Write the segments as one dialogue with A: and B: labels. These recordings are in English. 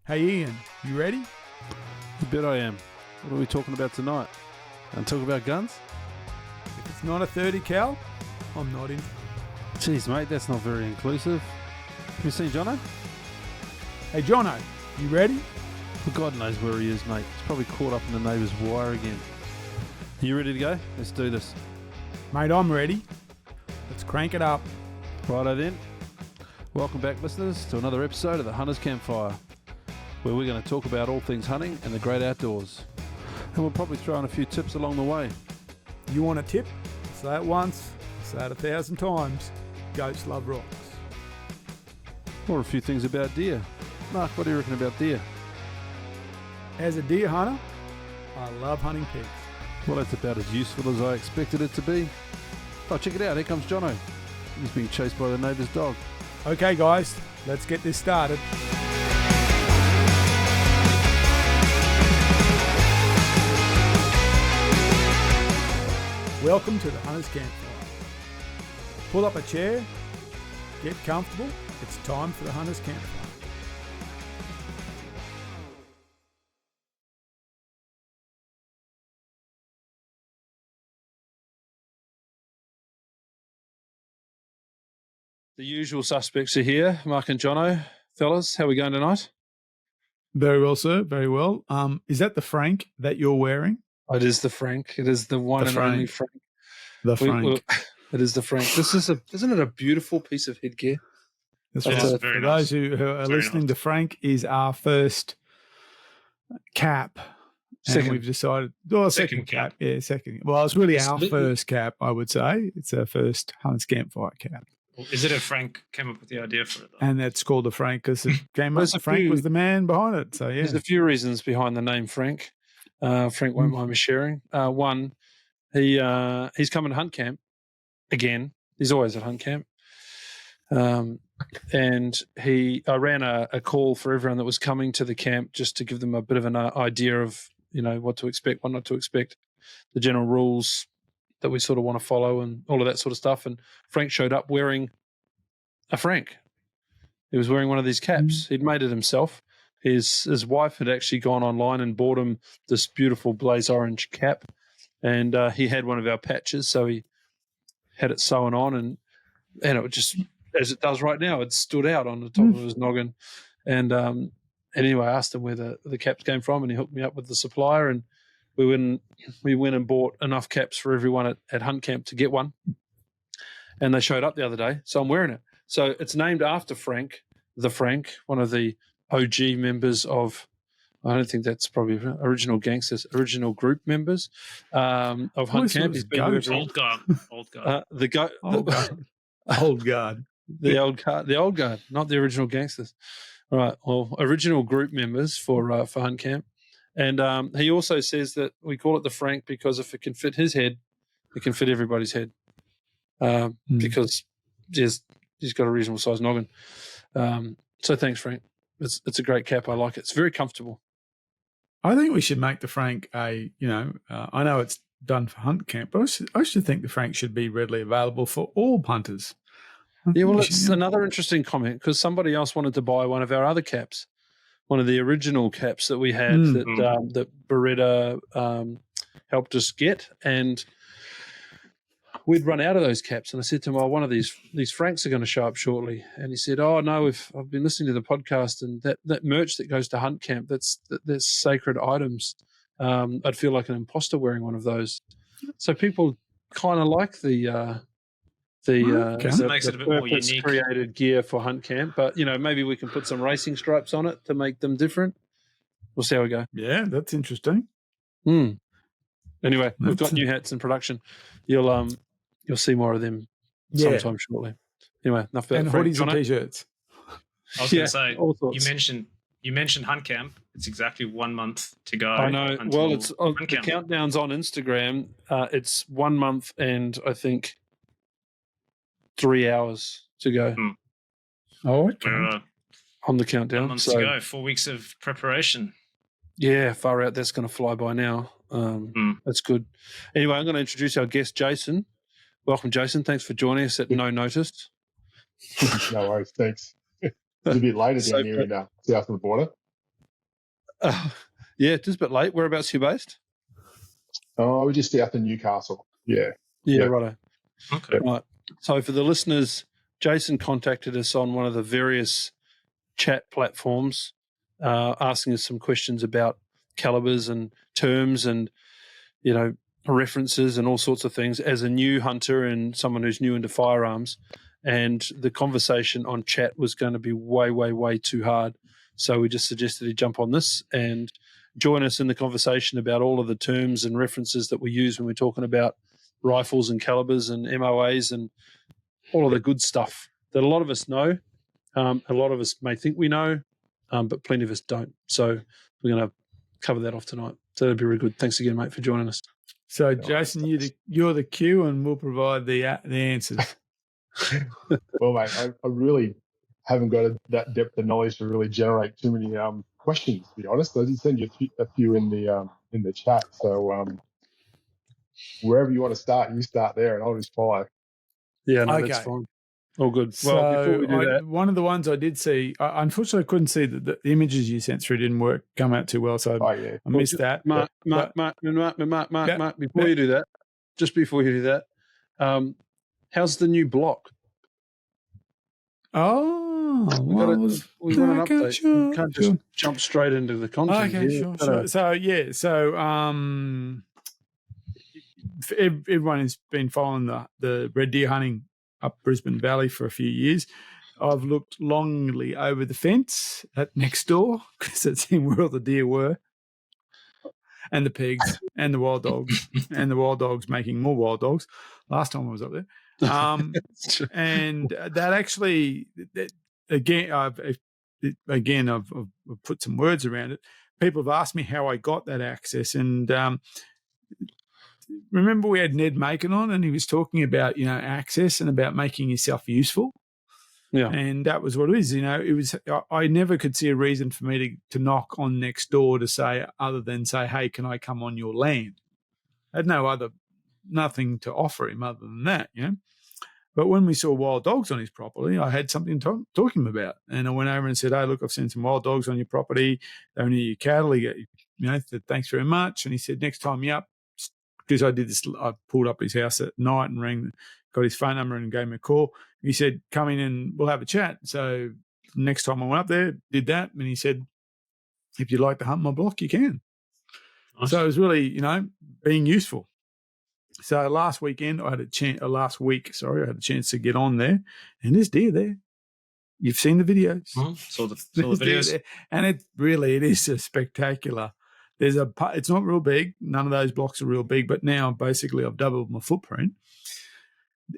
A: Hey Ian, you ready?
B: You bet I am. What are we talking about tonight? And talk about guns?
A: If it's not a 30 cal, I'm not in.
B: Jeez, mate, that's not very inclusive. Have you seen Jono?
A: Hey Jono, you ready?
B: Well, God knows where he is, mate. He's probably caught up in the neighbour's wire again. You ready to go? Let's do this.
A: Mate, I'm ready. Let's crank it up.
B: Righto then. Welcome back, listeners, to another episode of the Hunters Campfire, where we're going to talk about all things hunting and the great outdoors. And we'll probably throw in a few tips along the way.
A: You want a tip? Say it once, say it 1,000 times. Goats love rocks.
B: Or a few things about deer. Mark, what do you reckon about deer?
A: As a deer hunter, I love hunting pigs.
B: Well, that's about as useful as I expected it to be. Oh, check it out. Here comes Jono. He's being chased by the neighbour's dog.
A: Okay guys, let's get this started. Welcome to the Hunters Campfire. Pull up a chair, get comfortable. It's time for the Hunters Campfire.
B: The usual suspects are here. Mark and Jono. Fellas, how are we going tonight?
A: Very well, sir. Very well. Is that the Frank that you're wearing?
B: It is the Frank. It is the one and only Frank.
A: The Frank.
B: It is the Frank. This is isn't it a beautiful piece of headgear?
A: That's
C: It
A: right.
C: is
A: For
C: very
A: those
C: nice.
A: who are
C: Very
A: listening,
C: nice.
A: the Frank is our first cap. And
B: Second.
A: we've decided, well, second
C: Second
A: cap.
C: cap.
A: Yeah, second. Well, it's really
C: It's
A: our
C: lit-
A: first cap, I would say. It's our first Hunters Campfire cap.
C: Is it a Frank came up with the idea for it? Though?
A: And that's called the Frank because it came up.
B: There's a
A: Frank
B: few-
A: was the man behind it. So, yeah.
B: There's a few reasons behind the name Frank. Frank won't mind me sharing. One, he's coming to hunt camp again. He's always at hunt camp. And I ran a call for everyone that was coming to the camp just to give them a bit of an idea of, what to expect, what not to expect, the general rules that we sort of want to follow and all of that sort of stuff. And Frank showed up wearing a Frank. He was wearing one of these caps. He'd made it himself. His wife had actually gone online and bought him this beautiful blaze orange cap. And he had one of our patches, so he had it sewn on and it just, as it does right now, it stood out on the top of his noggin. And anyway, I asked him where the caps came from, and he hooked me up with the supplier, and we went and bought enough caps for everyone at hunt camp to get one. And they showed up the other day, so I'm wearing it. So it's named after Frank, the Frank, one of the OG members of, I don't think that's probably original gangsters, original group members of Hunt Camp. He's been to everyone.
C: Old guard.
A: Old guard. Old guard.
B: The old guard, not the original gangsters. All right. Well, original group members for Hunt Camp. And he also says that we call it the Frank because if it can fit his head, it can fit everybody's head. Because he's got a reasonable size noggin. So thanks, Frank. It's a great cap. I like it. It's very comfortable.
A: I think we should make the Frank I know it's done for hunt camp, but I should think the Frank should be readily available for all hunters.
B: Yeah, well, it's another interesting comment because somebody else wanted to buy one of our other caps, one of the original caps that we had that Beretta helped us get, and we'd run out of those caps. And I said to him, "Oh, one of these Franks are going to show up shortly." And he said, "Oh no, I've been listening to the podcast, and that merch that goes to hunt camp, that's sacred items. I'd feel like an imposter wearing one of those." So people kind of like the
C: Makes it a bit more
B: purpose
C: unique.
B: created gear for hunt camp, but maybe we can put some racing stripes on it to make them different. We'll see how we go.
A: Yeah, that's interesting.
B: Anyway, we've got new hats in production. You'll see more of them sometime shortly. Anyway, enough about
A: And
B: Frank.
A: hoodies and
B: Jono?
A: t-shirts.
C: I was going to say,
B: all sorts.
C: you mentioned Hunt Camp. It's exactly 1 month to go.
B: I know.
C: until
B: Well, it's
C: Hunt
B: the
C: Camp.
B: countdown's on Instagram. It's 1 month and I think 3 hours to go
A: Oh, okay.
C: We're,
B: on the
C: 1
B: countdown.
C: month
B: So
C: to go. 4 weeks of preparation.
B: yeah, far out. That's going to fly by now. That's good. Anyway, I'm going to introduce our guest, Jason. Welcome, Jason. Thanks for joining us at no notice.
D: No worries, thanks. It's a bit later
B: So
D: down here in south of the border.
B: Yeah, just a bit late. Whereabouts are you based?
D: Oh, we're just out in Newcastle. Yeah.
B: Yeah,
D: Yeah.
B: righto.
C: Okay.
B: Right. So for the listeners, Jason contacted us on one of the various chat platforms, asking us some questions about calibers and terms and, references and all sorts of things as a new hunter and someone who's new into firearms. And the conversation on chat was going to be way, way, way too hard. So we just suggested he jump on this and join us in the conversation about all of the terms and references that we use when we're talking about rifles and calibers and MOAs and all of the good stuff that a lot of us know. A lot of us may think we know, but plenty of us don't. So we're going to cover that off tonight. So that'd be really good. Thanks again, mate, for joining us.
A: So, Jason, you're the cue, and we'll provide the answers.
D: Well, mate, I really haven't got that depth of knowledge to really generate too many questions. To be honest, I did send you a few in the chat. So wherever you want to start, you start there, and I'll just follow.
B: Yeah, no,
A: Okay.
B: that's fine. All good.
A: So
B: Well, before we do that,
A: one of the ones I did see, I unfortunately couldn't see that the images you sent through didn't come out too well, so I missed that.
B: Mark, before you do that, just before you do that, how's the new block?
A: Oh,
B: We got an update.
A: Sure,
B: We can't just jump straight into the content.
A: Okay,
B: here.
A: sure. So everyone has been following the red deer hunting up Brisbane Valley for a few years. I've looked longingly over the fence at next door because it seemed where all the deer were, and the pigs, and the wild dogs, and the wild dogs making more wild dogs. Last time I was up there. And that actually, I've put some words around it. People have asked me how I got that access, and remember we had Ned Macon on, and he was talking about access and about making yourself useful.
B: Yeah,
A: and that was what it is. It was. I never could see a reason for me to knock on next door to say other than say, "Hey, can I come on your land?" I had nothing to offer him other than that, But when we saw wild dogs on his property, I had something to talk to him about. And I went over and said, "Hey, look, I've seen some wild dogs on your property. They're near your cattle." He said, "Thanks very much." And he said, "Next time you up," because I did this, I pulled up his house at night and got his phone number and gave him a call. He said, "Come in and we'll have a chat." So next time I went up there, did that. And he said, "If you'd like to hunt my block, you can." Nice. So it was really, being useful. So last week I had a chance to get on there, and there's deer there. You've seen the videos.
C: Saw the videos.
A: And it is a spectacular. It's not real big. None of those blocks are real big, but now basically I've doubled my footprint.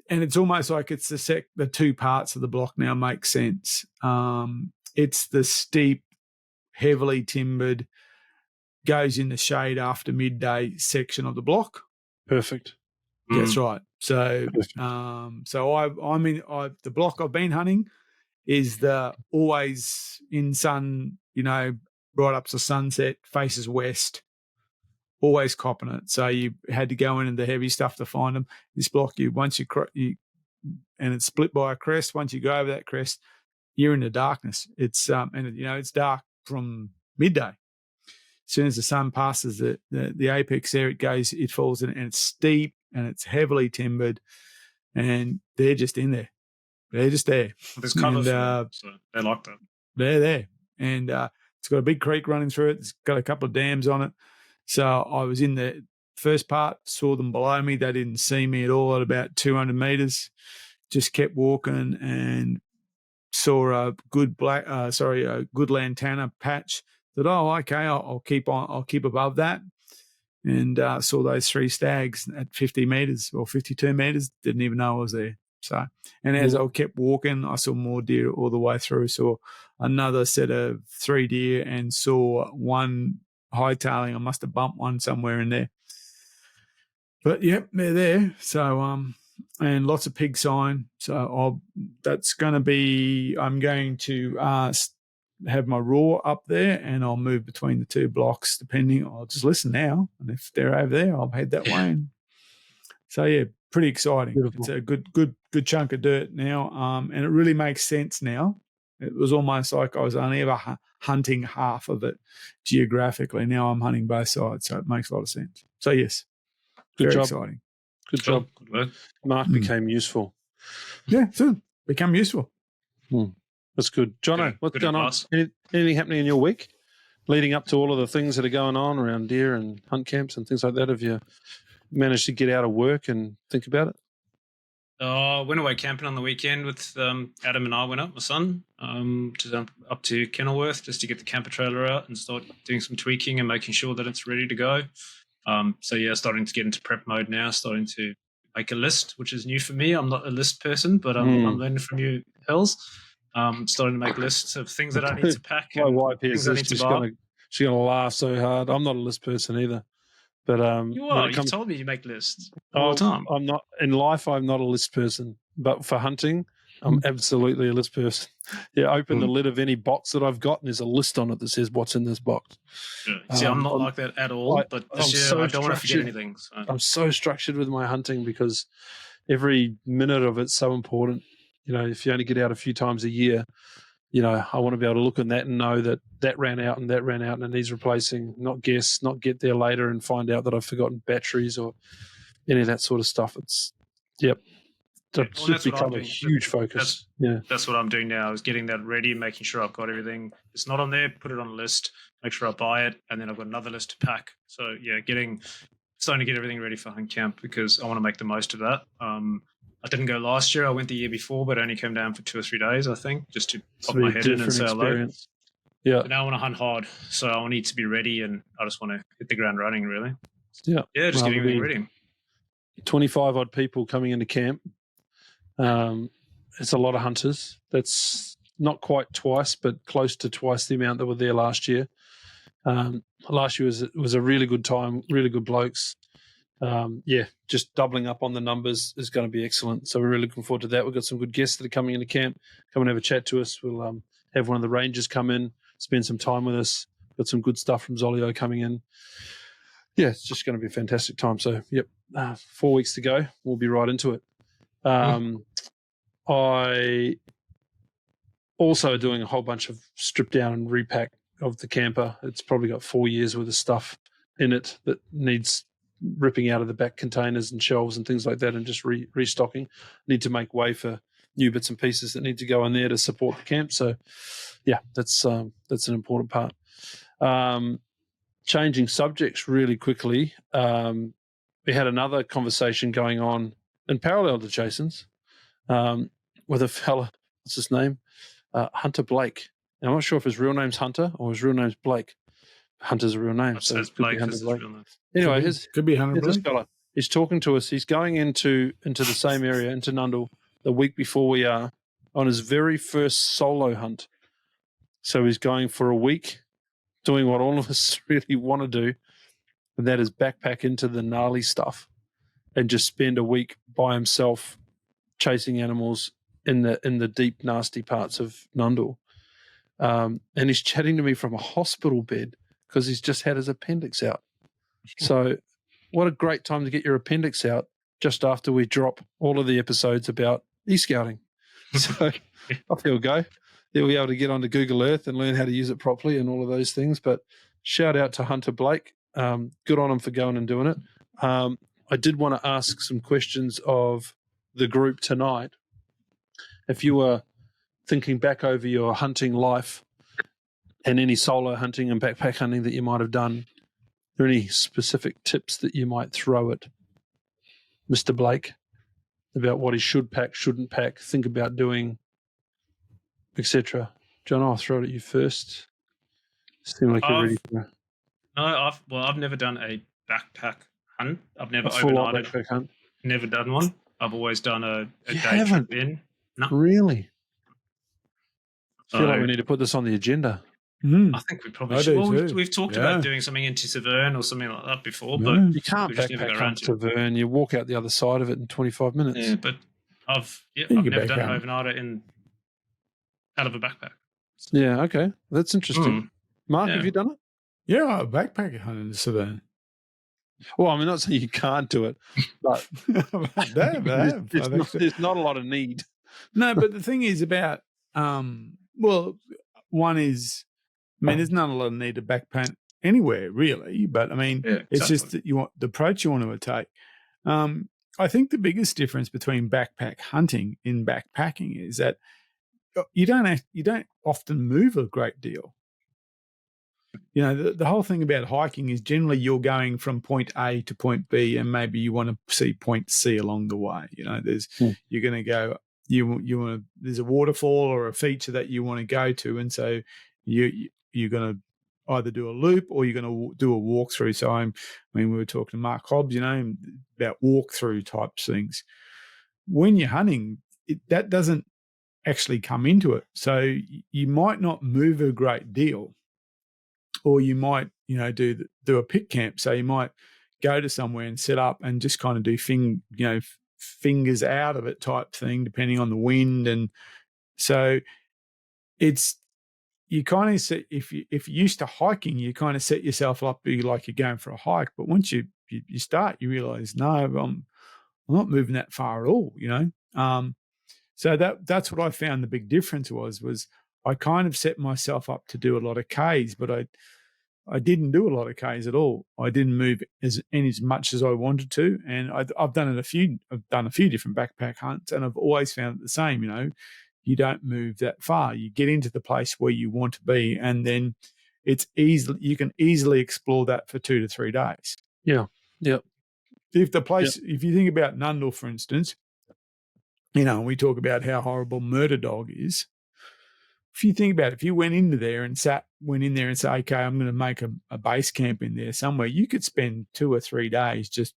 A: And it's almost like it's the two parts of the block now make sense. It's the steep, heavily timbered, goes in the shade after midday section of the block.
B: Perfect.
A: That's right. So, the block I've been hunting is the always in sun, right up to sunset, faces west, always copping it. So you had to go into the heavy stuff to find them. This block, and it's split by a crest. Once you go over that crest, you're in the darkness. It's it's dark from midday. As soon as the sun passes the apex there, it falls in, and it's steep and it's heavily timbered, and they're just in there. They're just there.
C: There's cover for them, so they like that.
A: They're there, and it's got a big creek running through it. It's got a couple of dams on it. So I was in the first part, saw them below me. They didn't see me at all at about 200 meters. Just kept walking and saw a good good lantana patch. That I'll keep above that, and saw those three stags at 50 meters or 52 meters. Didn't even know I was there. So, and as I kept walking, I saw more deer all the way through. Saw another set of 3 deer and saw one hightailing. I must have bumped one somewhere in there. But yep, they're there. So and lots of pig sign. So that's going to be. I'm going to have my raw up there, and I'll move between the two blocks depending. I'll just listen now, and if they're over there, I'll head that way. And so yeah, pretty exciting. Beautiful. It's a good chunk of dirt now, and it really makes sense now. It was almost like I was only ever hunting half of it geographically. Now I'm hunting both sides, so it makes a lot of sense. So yes,
B: Good
A: very
B: job.
A: exciting.
B: Good job.
C: Good work.
B: Mark became useful.
A: Yeah, so become useful.
B: That's good. Jono,
C: Good-
B: what's
C: good
B: going on?
C: advice.
B: Anything happening in your week leading up to all of the things that are going on around deer and hunt camps and things like that? Have you managed to get out of work and think about it?
C: Went away camping on the weekend with Adam and I went up, my son, up to Kenilworth just to get the camper trailer out and start doing some tweaking and making sure that it's ready to go. So yeah, starting to get into prep mode now, starting to make a list, which is new for me. I'm not a list person, but I'm learning from you, Hells. Starting to make lists of things that I need to pack.
B: My
C: and
B: wife here
C: things I
B: says
C: need to
B: she's
C: buy.
B: gonna laugh so hard. I'm not a list person either. But
C: You
B: when
C: are.
B: it
C: You
B: comes,
C: told me you make lists all the time.
B: I'm not in life. I'm not a list person, but for hunting, I'm absolutely a list person. Yeah, open the lid of any box that I've got, and there's a list on it that says what's in this box.
C: Yeah. See, I'm not like that at all. But this year, I don't want to forget anything. So.
B: I'm so structured with my hunting because every minute of it's so important. You know, if you only get out a few times a year, you know, I want to be able to look at that and know that that ran out and that ran out and it needs replacing, not guess, not get there later and find out that I've forgotten batteries or any of that sort of stuff. It's, that's
C: Well,
B: just
C: that's what I'm
B: become a
C: doing.
B: huge focus.
C: That's what I'm doing now, is getting that ready, making sure I've got everything. It's not on there, put it on a list, make sure I buy it, and then I've got another list to pack. So yeah, starting to get everything ready for hunt camp because I want to make the most of that. I didn't go last year. I went the year before, but I only came down for 2 or 3 days, I think, just to pop my head in and say hello.
B: Yeah.
C: But now I want to hunt hard, so I need to be ready, and I just want to hit the ground running, really.
B: Yeah.
C: Yeah, just getting everything ready.
B: 25 odd people coming into camp. It's a lot of hunters. That's not quite twice, but close to twice the amount that were there last year. Last year was a really good time, really good blokes. Just doubling up on the numbers is going to be excellent. So we're really looking forward to that. We've got some good guests that are coming into camp. Come and have a chat to us. We'll have one of the rangers come in, spend some time with us. Got some good stuff from Zolio coming in. Yeah, it's just going to be a fantastic time. So, 4 weeks to go. We'll be right into it. I also doing a whole bunch of strip down and repack of the camper. It's probably got 4 years worth of stuff in it that needs ripping out of the back containers and shelves and things like that and just restocking. Need to make way for new bits and pieces that need to go in there to support the camp. So, that's an important part. Changing subjects really quickly. We had another conversation going on in parallel to Jason's with a fella, what's his name? Hunter Blake. Now, I'm not sure if his real name's Hunter or his real name's Blake. Hunter's a real name. So
C: Says Blake is his real name.
B: Anyway,
A: could be Hunter
B: this
A: Blake.
B: fella. He's talking to us. He's going into the same area, into Nundle, the week before we are, on his very first solo hunt. So he's going for a week, doing what all of us really want to do, and that is backpack into the gnarly stuff and just spend a week by himself chasing animals in the deep, nasty parts of Nundle. And he's chatting to me from a hospital bed because he's just had his appendix out. So what a great time to get your appendix out just after we drop all of the episodes about e-scouting. So off he'll go. He'll be able to get onto Google Earth and learn how to use it properly and all of those things. But shout out to Hunter Blake. Good on him for going and doing it. I did want to ask some questions of the group tonight. If you were thinking back over your hunting life and any solo hunting and backpack hunting that you might have done, are there any specific tips that you might throw at Mr. Blake about what he should pack, shouldn't pack, think about doing, etc.? John, I'll throw it at you first. Seem like you're ready for
C: No, I've never done a backpack hunt. I've never
B: a full-on
C: overnighted.
B: backpack hunt.
C: Never done one. I've always done a
B: You
C: day
B: haven't?
C: trip in. No.
B: Really? I feel like
C: So-
B: we need to put this on the agenda.
C: I think we probably
A: I
C: should.
A: do
C: Well,
A: too.
C: we've talked
A: Yeah.
C: about doing something into Severn or something like that before,
A: Yeah.
C: but
B: You can't
C: We just never
B: backpack
C: got around
B: hunt
C: to
B: to Vern. You walk out the other side of it in 25 minutes.
C: yeah, but I've
A: You
C: never
A: can
C: done an
A: backpack.
C: overnighter out of a backpack.
B: Yeah, okay. That's interesting.
C: Mm.
B: Mark,
C: Yeah.
B: have you done it?
A: Yeah, a backpack hunting in Savannah.
B: Well, I'm not saying you can't do it, but there's not a lot of need.
A: No, but the thing is about one is I mean, there's not a lot of need to backpack anywhere really, but I mean,
C: Yeah,
A: it's just that you want the approach you want to take. I think the biggest difference between backpack hunting and backpacking is that you don't often move a great deal. You know, the whole thing about hiking is generally you're going from point A to point B, and maybe you want to see point C along the way. You know, you're going to go. You want to. There's a waterfall or a feature that you want to go to, and so you're going to either do a loop or you're going to do a walkthrough. So we were talking to Mark Hobbs, you know, about walkthrough type things. When you're hunting, that doesn't actually come into it. So you might not move a great deal, or you might, you know, do a pit camp. So you might go to somewhere and set up and just kind of do fingers out of it type thing, depending on the wind. And so you kind of set, if you're used to hiking, you kind of set yourself up like you're going for a hike. But once you start, you realize, no, I'm not moving that far at all, you know. So that's what I found the big difference was I kind of set myself up to do a lot of Ks, but I didn't do a lot of Ks at all. I didn't move as much as I wanted to, and I've done a few different backpack hunts, and I've always found it the same. You know, you don't move that far. You get into the place where you want to be, and then you can easily explore that for 2 to 3 days.
B: Yeah. Yep.
A: If you think about Nundle, for instance, you know, we talk about how horrible Murder Dog is. If you think about it, if you went in there and said, okay, I'm going to make a base camp in there somewhere, you could spend 2 or 3 days just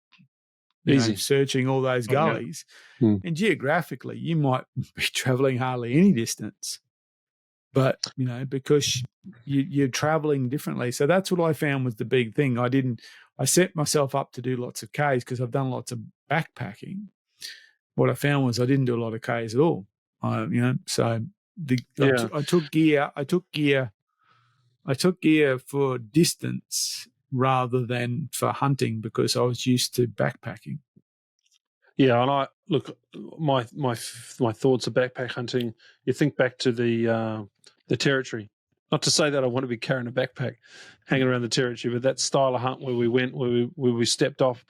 A: searching all those gullies.
B: Yeah.
A: And geographically, you might be traveling hardly any distance. But, you know, because you're traveling differently. So that's what I found was the big thing. I set myself up to do lots of Ks because I've done lots of backpacking. What I found was I didn't do a lot of Ks at all. You know, so I took gear for distance rather than for hunting because I was used to backpacking.
B: Yeah, and my thoughts of backpack hunting. You think back to the territory. Not to say that I want to be carrying a backpack, hanging around the territory, but that style of hunt where we went, where we stepped off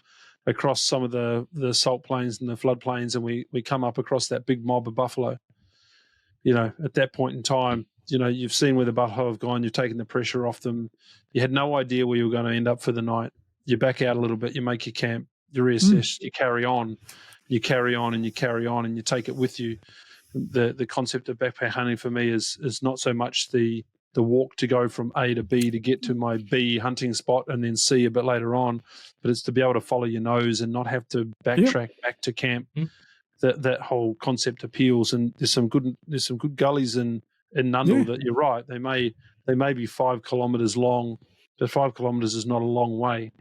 B: across some of the salt plains and the flood plains, and we come up across that big mob of buffalo. You know, at that point in time, you know, you've seen where the buffalo have gone, you've taken the pressure off them. You had no idea where you were going to end up for the night. You back out a little bit, you make your camp, you reassess, you carry on, and you carry on, and you take it with you. The concept of backpack hunting for me is not so much the walk to go from A to B to get to my B hunting spot and then C a bit later on, but it's to be able to follow your nose and not have to backtrack back to camp. That whole concept appeals, and there's some good gullies in Nundle that you're right. They may be 5 kilometres long, but 5 kilometres is not a long way.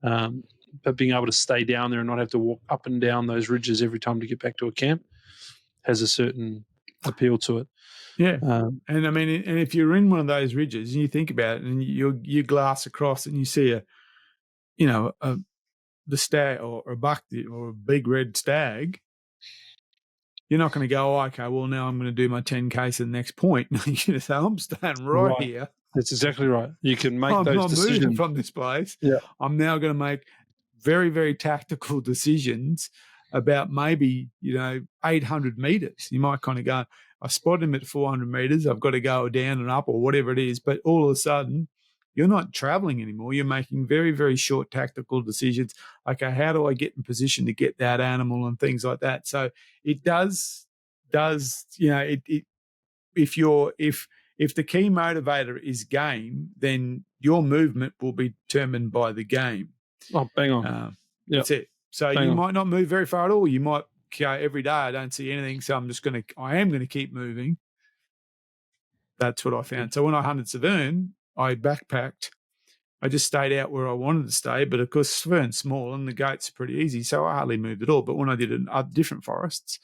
B: But being able to stay down there and not have to walk up and down those ridges every time to get back to a camp has a certain appeal to it.
A: Yeah, and I mean, and if you're in one of those ridges and you think about it, and you glass across and you see the stag or a buck or a big red stag, you're not going to go, okay, well now I'm going to do my 10K to the next point. You're going to say, I'm staying right here.
B: That's exactly right. You can make
A: I'm
B: those
A: not
B: decisions
A: moving from this place.
B: Yeah,
A: I'm now going to make very, very tactical decisions about maybe 800 meters. You might kind of go, I spot him at 400 meters. I've got to go down and up or whatever it is. But all of a sudden, you're not traveling anymore. You're making very, very short tactical decisions. Okay, how do I get in position to get that animal and things like that? So it does if the key motivator is game, then your movement will be determined by the game.
B: Oh, bang on.
A: That's it. So you might not move very far at all. You might every day I don't see anything, so I am going to keep moving. That's what I found. So when I hunted Severn, I backpacked. I just stayed out where I wanted to stay, but of course Severn's small and the gates are pretty easy, so I hardly moved at all. But when I did it in different forests,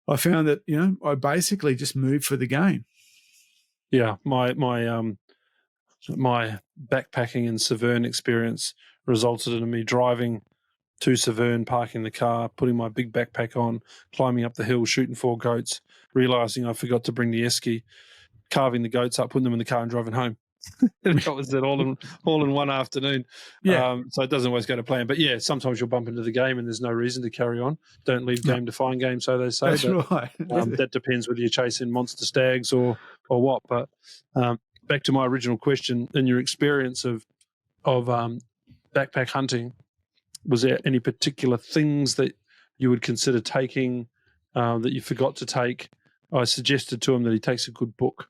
A: I found that I basically just moved for the game.
B: Yeah, my backpacking in Severn experience resulted in me driving to Severn, parking the car, putting my big backpack on, climbing up the hill, shooting 4 goats, realising I forgot to bring the esky, carving the goats up, putting them in the car, and driving home. That was it all in one afternoon.
A: Yeah.
B: So it doesn't always go to plan. But yeah, sometimes you'll bump into the game and there's no reason to carry on. Don't leave game to find game, so they say.
A: That's right.
B: That depends whether you're chasing monster stags or what. But back to my original question, in your experience of backpack hunting, was there any particular things that you would consider taking that you forgot to take? I suggested to him that he takes a good book,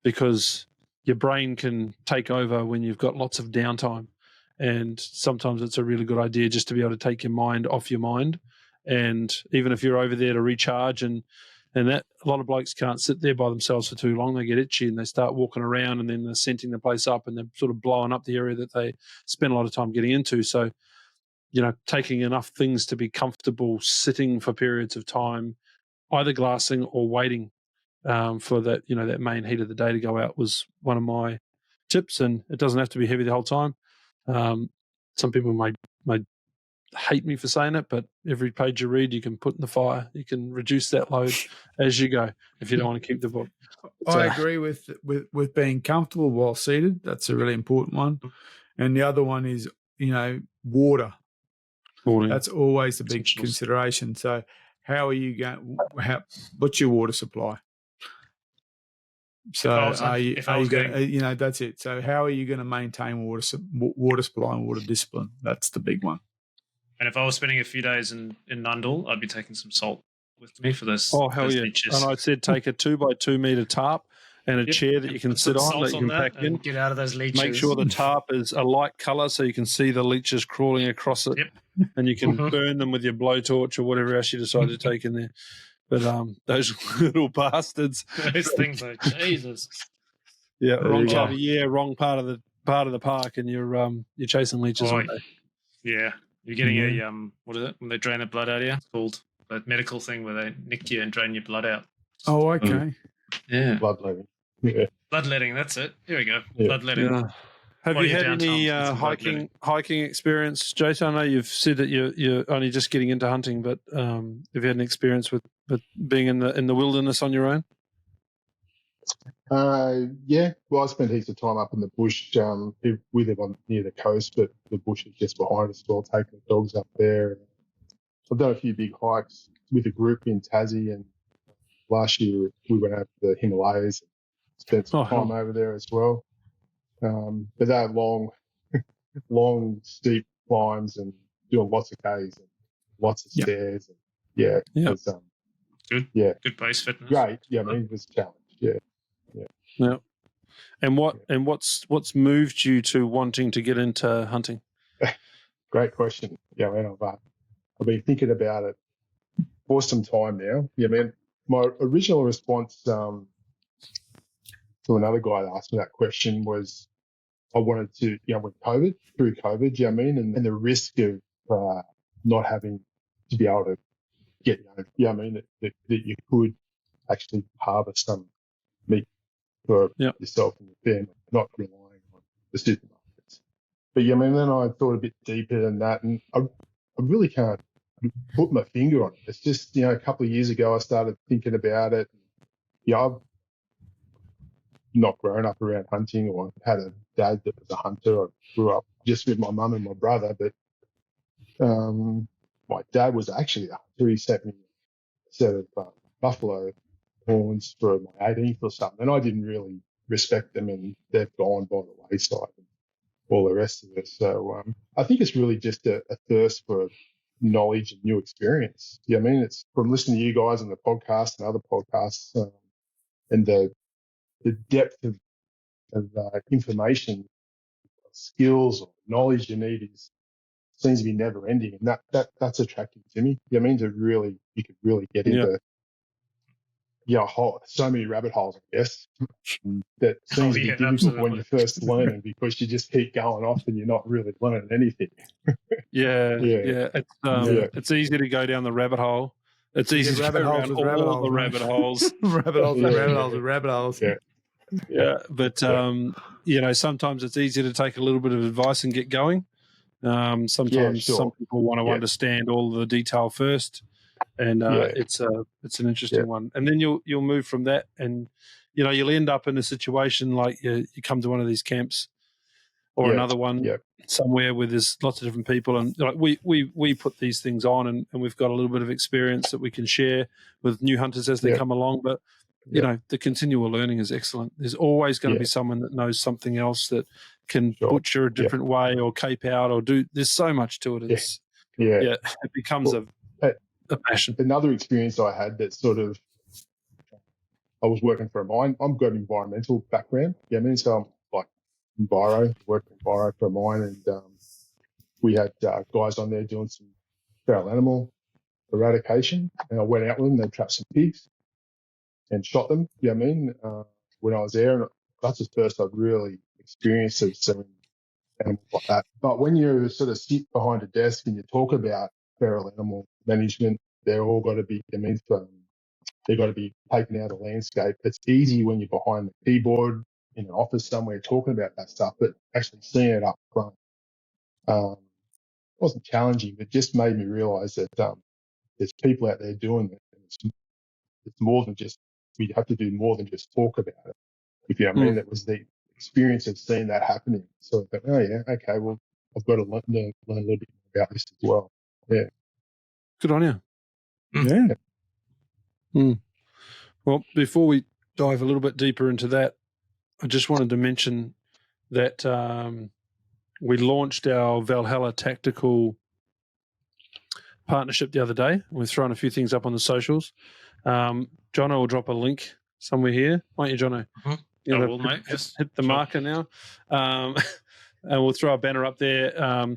B: because your brain can take over when you've got lots of downtime. And sometimes it's a really good idea just to be able to take your mind off your mind. And even if you're over there to recharge, and that, a lot of blokes can't sit there by themselves for too long. They get itchy and they start walking around, and then they're scenting the place up, and they're sort of blowing up the area that they spend a lot of time getting into. So, taking enough things to be comfortable sitting for periods of time, either glassing or waiting for that, that main heat of the day to go out, was one of my tips. And it doesn't have to be heavy the whole time. Some people may hate me for saying it, but every page you read, you can put in the fire. You can reduce that load as you go if you don't want to keep the book.
A: I agree with being comfortable while seated. That's a really important one. And the other one is, water. That's always a big consideration. So how are you going? What's your water supply? So are you going? That's it. So how are you going to maintain water supply and water discipline? That's the big one.
C: And if I was spending a few days in Nundle, I'd be taking some salt with me for this.
B: Oh, hell yeah.
C: Leeches.
B: And I said take a 2x2 metre tarp and a chair that you can sit on, that you can pack in.
C: Get out of those leeches.
B: Make sure the tarp is a light colour so you can see the leeches crawling across it.
C: Yep.
B: And you can burn them with your blowtorch or whatever else you decide to take in there. But those little bastards.
C: Those things are Jesus.
B: Yeah, wrong time of year, wrong part of the park, and you're chasing leeches all day.
C: Yeah. You're getting a what is it when they drain the blood out of you? It's called a medical thing where they nick you and drain your blood out.
A: Oh, okay.
C: Yeah.
D: Bloodletting. Yeah.
C: Bloodletting, that's it. Here we go. Yeah. Bloodletting.
B: Yeah. Have you had any hiking experience, Jason? I know you've said that you're only just getting into hunting, but have you had an experience with being in the wilderness on your own?
D: Yeah. Well, I spent heaps of time up in the bush. We live near the coast, but the bush is just behind us. So taking the dogs up there. I've done a few big hikes with a group in Tassie, and last year we went out to the Himalayas and spent some time over there as well. But they're long, steep climbs and doing lots of Ks and lots of stairs. And it was,
C: good.
D: Yeah.
C: Good base fitness.
D: Great. Yeah, I mean, it was a challenge. Yeah.
B: And what's moved you to wanting to get into hunting?
D: Great question. Yeah, man, I've been thinking about it for some time now. Yeah, man. My original response to another guy that asked me that question was, I wanted to, through COVID, and the risk of not having to be able to get, that you could actually harvest some meat for yourself and your family, not relying on the supermarkets. But then I thought a bit deeper than that, and I really can't put my finger on it. It's just, a couple of years ago I started thinking about it. I've not grown up around hunting or had a dad that was a hunter. I grew up just with my mum and my brother, but my dad was actually a hunter. He sent me a set of buffalo horns for my 18th or something, and I didn't really respect them, and they've gone by the wayside and all the rest of it. So I think it's really just a thirst for knowledge and new experience. It's from listening to you guys on the podcast and other podcasts, and the depth of information, skills, or knowledge you need seems to be never ending, and that's attractive to me. You could really get into so many rabbit holes, I guess, that seems to be difficult when you're first learning, because you just keep going off and you're not really learning anything.
B: It's easy to go down the rabbit hole. It's easy to go around all the rabbit holes.
A: Rabbit holes.
B: Yeah, but sometimes it's easier to take a little bit of advice and get going. Sometimes some people want to understand all the detail first, and it's an interesting one. And then you'll move from that, and you'll end up in a situation like you come to one of these camps or another one somewhere where there's lots of different people, and like we put these things on, and we've got a little bit of experience that we can share with new hunters as they come along. But you know, the continual learning is excellent. There's always going to be someone that knows something else that can butcher a different way or cape out or do. There's so much to it. It's it becomes a passion.
D: Another experience I had that sort of, I was working for a mine. I've got an environmental background. Yeah, I mean, so I'm like working enviro for a mine, and we had guys on there doing some feral animal eradication, and I went out with them. They trapped some pigs and shot them. Yeah, I mean, when I was there, and that's the first I've really experienced of some animals like that. But when you sort of sit behind a desk and you talk about feral animal management, they're all got to be, I mean, they've got to be taken out of the landscape. It's easy when you're behind the keyboard in an office somewhere talking about that stuff, but actually seeing it up front wasn't challenging, but just made me realise that there's people out there doing it. And it's more than just, we have to do more than just talk about it. If you know what I mean, it was the experience of seeing that happening. So I thought, oh yeah, okay, well, I've got to learn a little bit more about this as well. Yeah.
B: Good on you.
A: Yeah.
B: Well, before we dive a little bit deeper into that, I just wanted to mention that we launched our Valhalla Tactical partnership the other day. We've thrown a few things up on the socials. Jono will drop a link somewhere here. Won't you, Jono?
C: I will, mate.
B: Hit the marker now. And we'll throw a banner up there.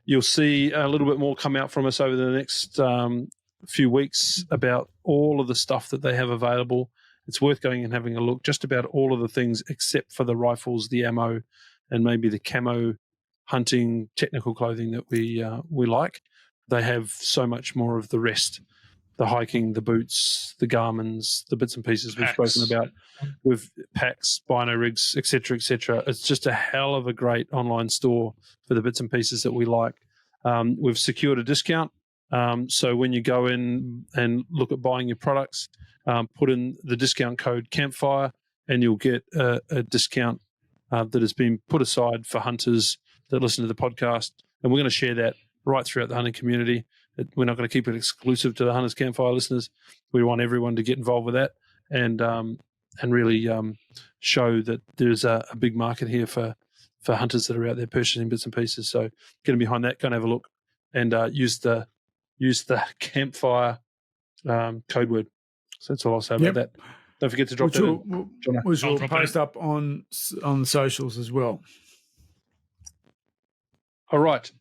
B: You'll see a little bit more come out from us over the next few weeks about all of the stuff that they have available. It's worth going and having a look, just about all of the things except for the rifles, the ammo, and maybe the camo hunting technical clothing that we like. They have so much more of the rest. The hiking, the boots, the Garmins, the bits and pieces we've spoken about, with packs, bino rigs, etc., etc. It's just a hell of a great online store for the bits and pieces that we like. We've secured a discount, so when you go in and look at buying your products, put in the discount code Campfire, and you'll get a discount that has been put aside for hunters that listen to the podcast. And we're going to share that right throughout the hunting community. We're not going to keep it exclusive to the Hunters Campfire listeners. We want everyone to get involved with that and really show that there's a big market here for hunters that are out there purchasing bits and pieces. So get behind that, go and have a look, and use the Campfire code word. So that's all I'll say about that. Don't forget to drop that in.
A: Which we'll post up on the socials as well.
B: All right.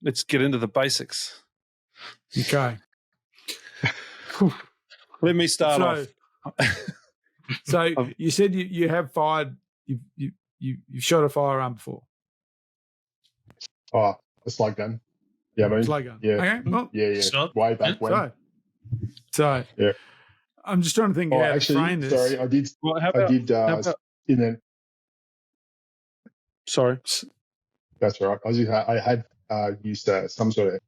B: Let's get into the basics.
A: Okay.
B: Let me start off.
A: So you said you have fired. You've shot a firearm before.
D: Oh, a slug gun. Yeah, I mean,
A: slug gun.
D: Yeah.
A: Okay. Well,
C: Stop.
D: Way back when.
A: So
D: yeah.
A: I'm just trying to think how to frame this.
D: Sorry, I did.
B: Well, Sorry.
D: That's all right. I had used some sort of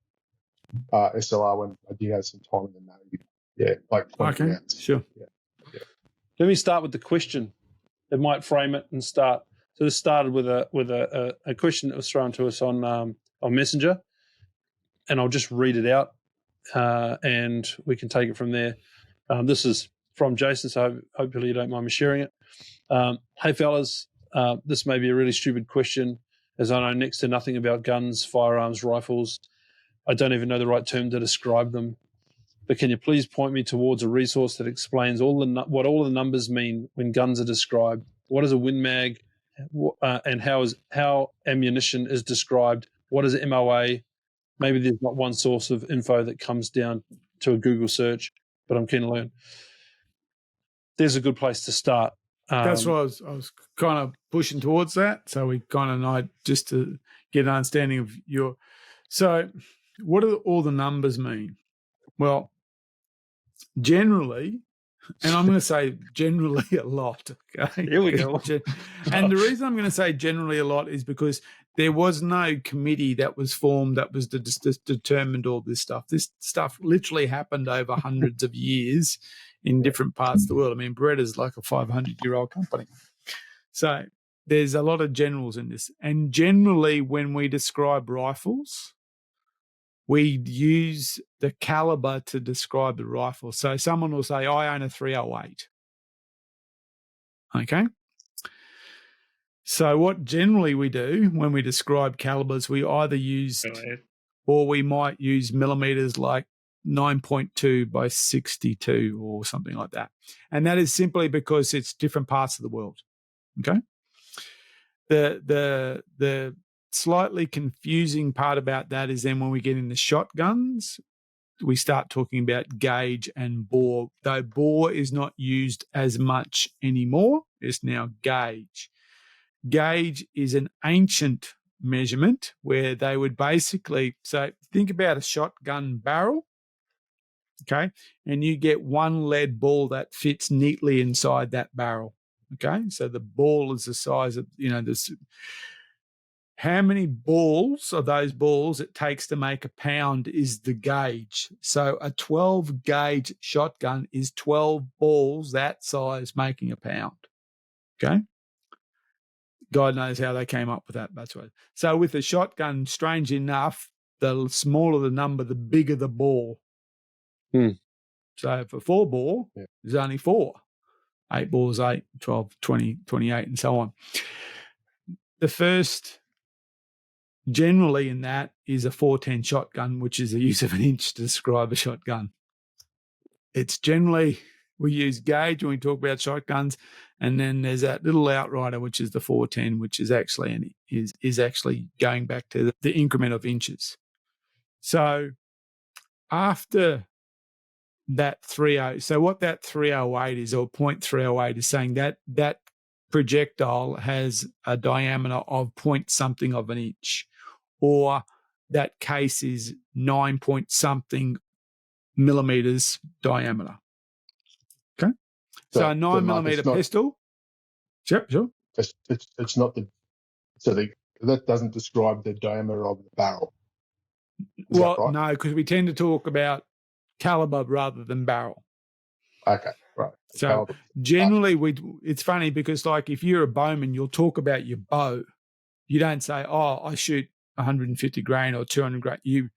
D: SLR when I did have some time in the Navy. Yeah, like 20 rounds.
A: Sure.
D: Yeah.
B: Let me start with the question that might frame it and start. So this started with a question that was thrown to us on Messenger, and I'll just read it out, and we can take it from there. This is from Jason, so hopefully you don't mind me sharing it. Hey fellas, this may be a really stupid question, as I know next to nothing about guns, firearms, rifles. I don't even know the right term to describe them. But can you please point me towards a resource that explains what all the numbers mean when guns are described? What is a Win Mag, and how ammunition is described? What is MOA? Maybe there's not one source of info that comes down to a Google search, but I'm keen to learn. There's a good place to start.
A: That's what I was kind of pushing towards that. So we kind of know just to get an understanding of your. So what do all the numbers mean? Well, generally, and I'm going to say generally a lot. Okay,
B: here we go.
A: And the reason I'm going to say generally a lot is because there was no committee that was formed that was determined all this stuff. This stuff literally happened over hundreds of years in different parts of the world. I mean, Beretta's like a 500-year-old company. So there's a lot of generals in this. And generally, when we describe rifles, we use the caliber to describe the rifle. So someone will say, I own a 308. Okay? So what generally we do when we describe calibers, we either use, or we might use millimeters like 9.2 by 62 or something like that. And that is simply because it's different parts of the world. Okay? The slightly confusing part about that is then when we get into shotguns, we start talking about gauge and bore, though bore is not used as much anymore. It's now gauge. Gauge is an ancient measurement where they would basically, so think about a shotgun barrel, okay, and you get one lead ball that fits neatly inside that barrel, okay? So the ball is the size of, this. How many balls of those balls it takes to make a pound is the gauge. So a 12 gauge shotgun is 12 balls that size making a pound, okay? God knows how they came up with that. That's right. So with a shotgun, strange enough, the smaller the number, the bigger the ball. So for 4 ball, there's only 4. 8 balls, 8, 12, 20, 28, and so on. The first generally in that is a 410 shotgun, which is the use of an inch to describe a shotgun. It's generally, we use gauge when we talk about shotguns, and then there's that little outrider, which is the 410, which is actually actually going back to the increment of inches. So after that 30, so what that 308 is, or 0.308 is saying that projectile has a diameter of point something of an inch, or that case is 9 point something millimeters diameter. Okay. So a 9 millimeter pistol. Yep, sure.
D: It's not that doesn't describe the diameter of the barrel. Is that right?
A: No, because we tend to talk about caliber rather than barrel.
D: Okay, right.
A: So
D: caliber.
A: generally, it's funny because, like, if you're a bowman, you'll talk about your bow. You don't say, "Oh, I shoot 150 grain or 200 grain." You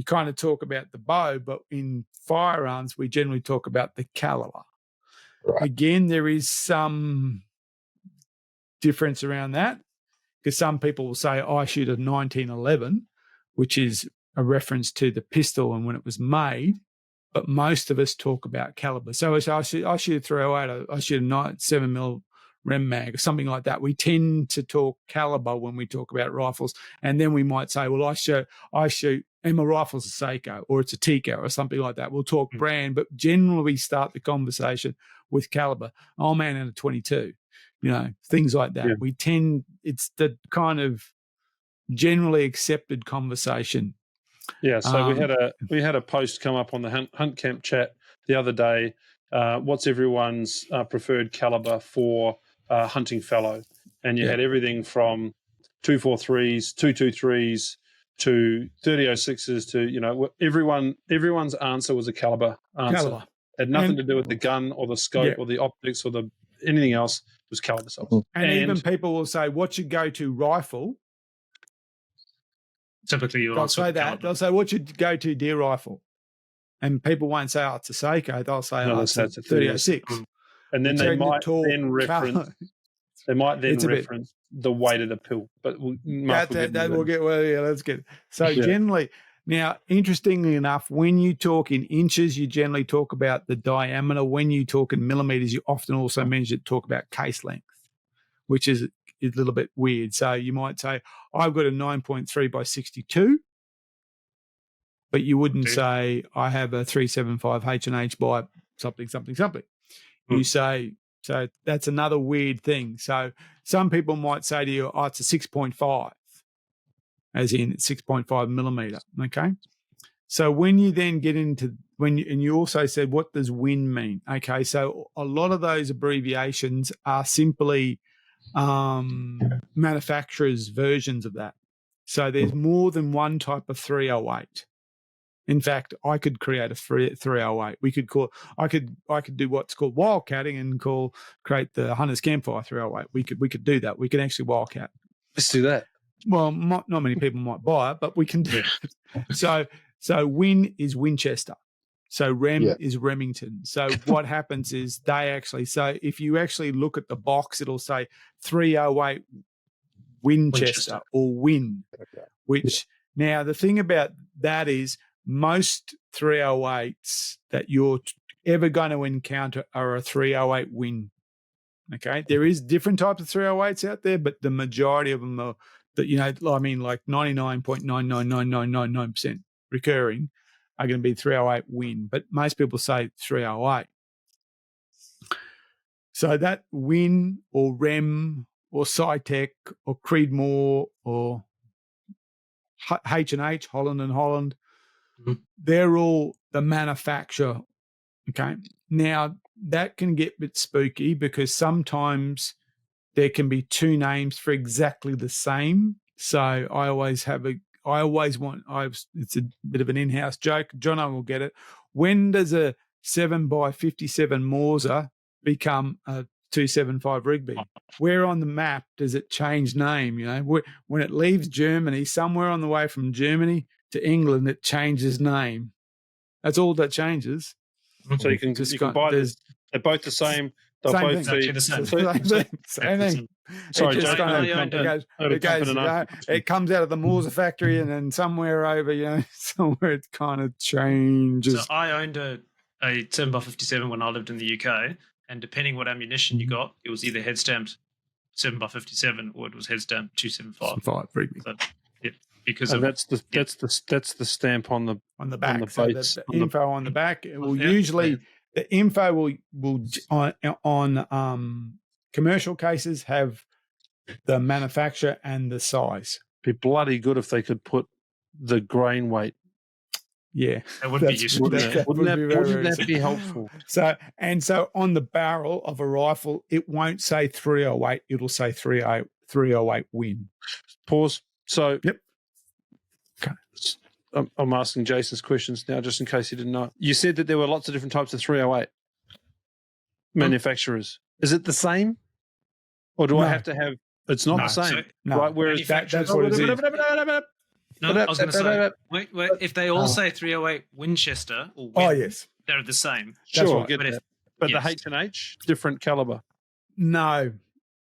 A: kind of talk about the bow, but in firearms, we generally talk about the caliber. Right. Again, there is some difference around that because some people will say, "I shoot a 1911," which is a reference to the pistol and when it was made. But most of us talk about caliber. So I shoot a 308, I shoot a 7mm Rem mag or something like that. We tend to talk caliber when we talk about rifles, and then we might say, "Well, I shoot, and my rifle's a Seiko or it's a Tikka or something like that." We'll talk brand, but generally we start the conversation with caliber. Oh man, and a 22, things like that. Yeah. It's the kind of generally accepted conversation.
B: Yeah, so we had a post come up on the Hunt Camp chat the other day. What's everyone's preferred caliber for hunting fallow? And you had everything from 243s, 223s to 3006s to everyone's answer was a caliber answer. Caliber. It had nothing to do with the gun or the scope or the optics or anything else. It was caliber size.
A: And even people will say, "What's your go-to rifle?"
C: Typically,
A: they'll say that. Caliber. They'll say, "What's your go-to deer rifle?" And people won't say, "Oh, it's a Seiko." They'll say, "Oh, it's a 3006."
B: And then they might then reference. They might then reference the weight of the pill. But we'll get.
A: Let's get it. So generally, now, interestingly enough, when you talk in inches, you generally talk about the diameter. When you talk in millimeters, you often also talk about case length, which is a little bit weird. So you might say, "I've got a 9.3 by 62," but you wouldn't say, "I have a 375 H&H by something, something, something." You say, so that's another weird thing. So some people might say to you, "Oh, it's a 6.5, as in 6.5 millimeter." Okay. So when you then get into, and you also said, what does win mean? Okay. So a lot of those abbreviations are simply manufacturers' versions of that. So there's more than one type of 308. In fact, I could create a 308. I could do what's called wildcatting and create the Hunters Campfire 308. We could do that. We can actually wildcat.
B: Let's do that.
A: Well, not many people might buy it, but we can do it. So Win is Winchester. So Rem is Remington. So what happens is if you actually look at the box, it'll say 308 Winchester or Win, which now the thing about that is most 308s that you're ever going to encounter are a 308 Win. Okay. There is different types of 308s out there, but the majority of them are like 99.99999% recurring are going to be 308 Win, but most people say 308. So that Win or Rem or Cytec or Creedmoor or H&H, Holland and Holland, they're all the manufacturer. Okay. Now that can get a bit spooky because sometimes there can be two names for exactly the same. So it's a bit of an in-house joke. Jono will get it. When does a 7x57 Mauser become a 275 Rigby? Where on the map does it change name? When it leaves Germany, somewhere on the way from Germany to England, it changes name. That's all that changes.
B: So you can buy this. They're both the same. They'll both be
C: the same.
A: Same thing.
B: Sorry,
A: it comes out of the Mauser factory and then somewhere over, somewhere it kind of changes.
C: So I owned a 7x57 when I lived in the UK, and depending what ammunition you got, it was either head stamped 7x57 or it was head stamped 275. So, because
B: that's the stamp on the
A: back.
B: The
A: info on the back. It will usually the info will on commercial cases have the manufacturer and the size.
B: Be bloody good if they could put the grain weight.
A: Yeah,
C: that would be useful.
B: Wouldn't that be helpful?
A: So on the barrel of a rifle, it won't say 308. It'll say 308 Win.
B: Pause. So
A: yep.
B: Okay. I'm asking Jason's questions now, just in case he didn't know. You said that there were lots of different types of 308 manufacturers. Is it the same, or do I have to have? It's not the same, right? Whereas
A: that's what it is.
C: No, I was going to say, wait, if they all say 308 Winchester or Win,
A: yes,
C: they're the same.
B: Sure, but the H&H, different caliber.
A: No,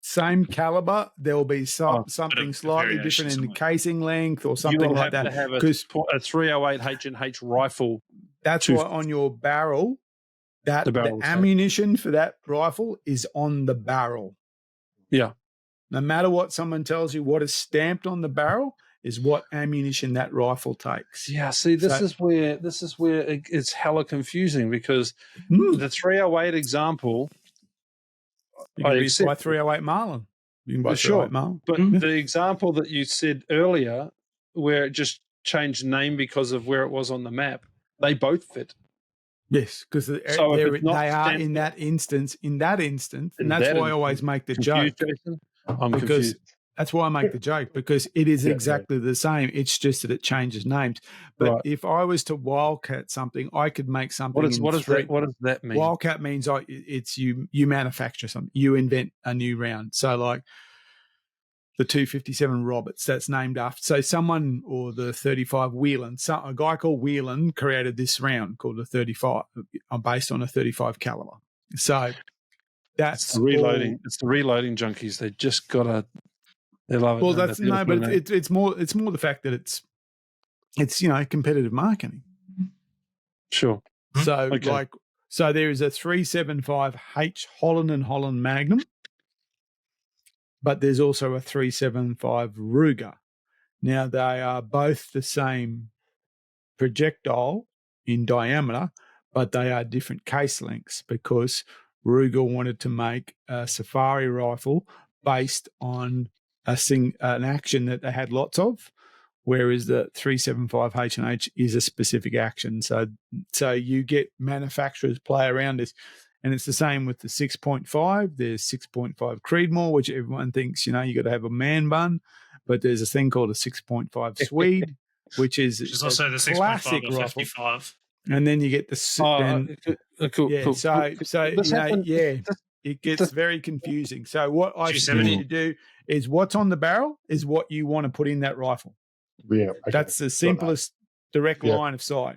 A: same caliber. There will be something slightly different in the casing length or something like that.
B: Because a 308 H&H rifle.
A: That's why on your barrel, the ammunition for that rifle is on the barrel.
B: Yeah.
A: No matter what someone tells you, what is stamped on the barrel is what ammunition that rifle takes.
B: Yeah, see, this is where it's hella confusing because the 308 example.
A: You can buy 308 Marlin. You can buy 308 Marlin.
B: But the example that you said earlier, where it just changed name because of where it was on the map, they both fit.
A: Yes, because they are in that instance, and that's why I always make the joke.
B: Jason? I'm confused.
A: That's why I make the joke, because it is exactly the same. It's just that it changes names. But if I was to wildcat something, I could make something.
B: What does that mean?
A: Wildcat means it's you manufacture something. You invent a new round. So like the 257 Roberts, that's named after. So someone, or the 35 Whelan, a guy called Whelan created this round called the 35, based on a 35 caliber. So that's
B: the reloading. It's the reloading junkies. They just gotta. They love it.
A: Well, it's more the fact that it's competitive marketing.
B: Sure.
A: So so there is a 375 H Holland and Holland Magnum, but there's also a 375 Ruger. Now they are both the same projectile in diameter, but they are different case lengths because Ruger wanted to make a safari rifle based on an action that they had lots of, whereas the 375 H&H is a specific action. So you get manufacturers play around this, and it's the same with the 6.5. There's 6.5 Creedmoor, which everyone thinks, you got to have a man bun, but there's a thing called a 6.5 Swede, which is
C: also the 6.5 or 55.
A: And then you get the
B: cool.
A: yeah.
B: Cool.
A: So it gets very confusing. So what I suggest you do is what's on the barrel is what you want to put in that rifle.
D: Yeah, okay.
A: That's the simplest direct line of sight.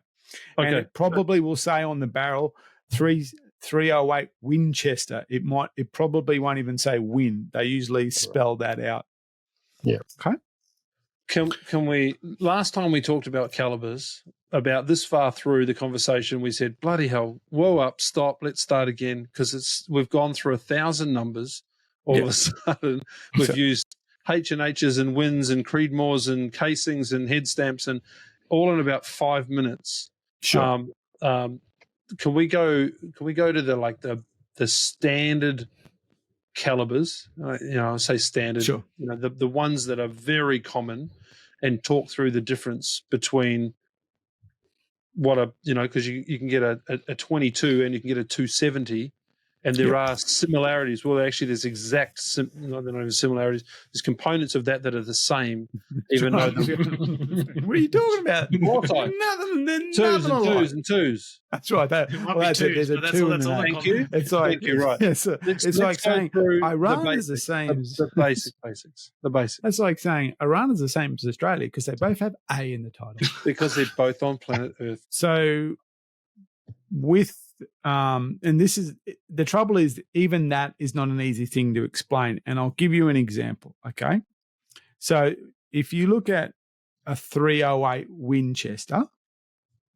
A: Okay. And it probably will say on the barrel 308 Winchester. It probably won't even say Win. They usually spell that out.
D: Yeah.
A: Okay.
B: Can we? Last time we talked about calibers, about this far through the conversation, we said, "Bloody hell! Whoa up! Stop! Let's start again," because we've gone through 1,000 numbers. All of a sudden, we've used H&H's and Wins and Creedmoors and casings and head stamps and all in about 5 minutes.
A: Sure.
B: Can we go to the standard calibers? I say standard.
A: Sure.
B: The ones that are very common, and talk through the difference between what because you can get a 22 and you can get a 270. And there are similarities. Well, actually, there's they're not even similarities. There's components of that are the same, even though.
A: What are you talking about?
B: Twos and twos.
A: That's right. That's it. There's a two in there.
B: Thank you.
A: It's like
B: right.
A: It's like saying Iran is the same.
B: The basics. The basics.
A: That's like saying Iran is the same as Australia because they both have A in the title.
B: Because they're both on planet Earth.
A: So with and this is the trouble is even that is not an easy thing to explain. And I'll give you an example. Okay. So if you look at a 308 Winchester,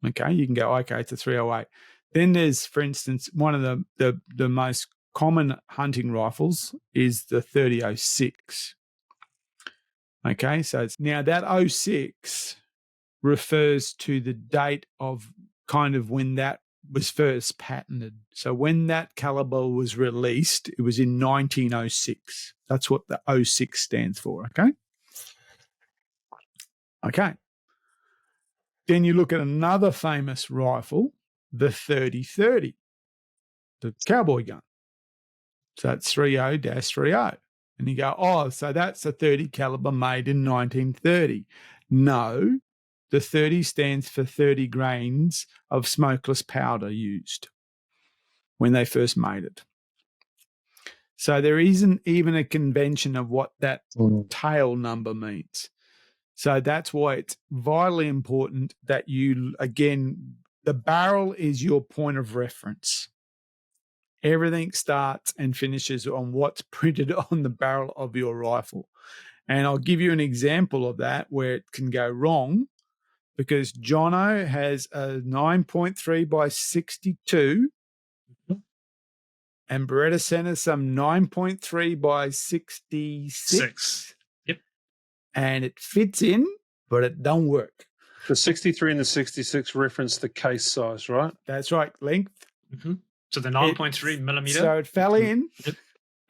A: okay, you can go, okay, it's a 308. Then there's, for instance, one of the most common hunting rifles is the 3006. Okay. So now that 06 refers to the date of kind of when that was first patented. So when that caliber was released, it was in 1906. That's what the 06 stands for, okay? Okay. Then you look at another famous rifle, the 3030, the cowboy gun. So that's 30-30. And you go, oh, so that's a 30 caliber made in 1930. No. The 30 stands for 30 grains of smokeless powder used when they first made it. So there isn't even a convention of what that tail number means. So that's why it's vitally important that you, again, the barrel is your point of reference. Everything starts and finishes on what's printed on the barrel of your rifle. And I'll give you an example of that where it can go wrong. Because Jono has a 9.3 by 62 and Beretta sent us some 9.3 by 66.
C: Yep.
A: And it fits in, but it don't work.
B: The 63 and the 66 reference the case size, right?
A: That's right, length.
C: Mm-hmm. So the 9.3 millimeter.
A: So it fell in. Yep.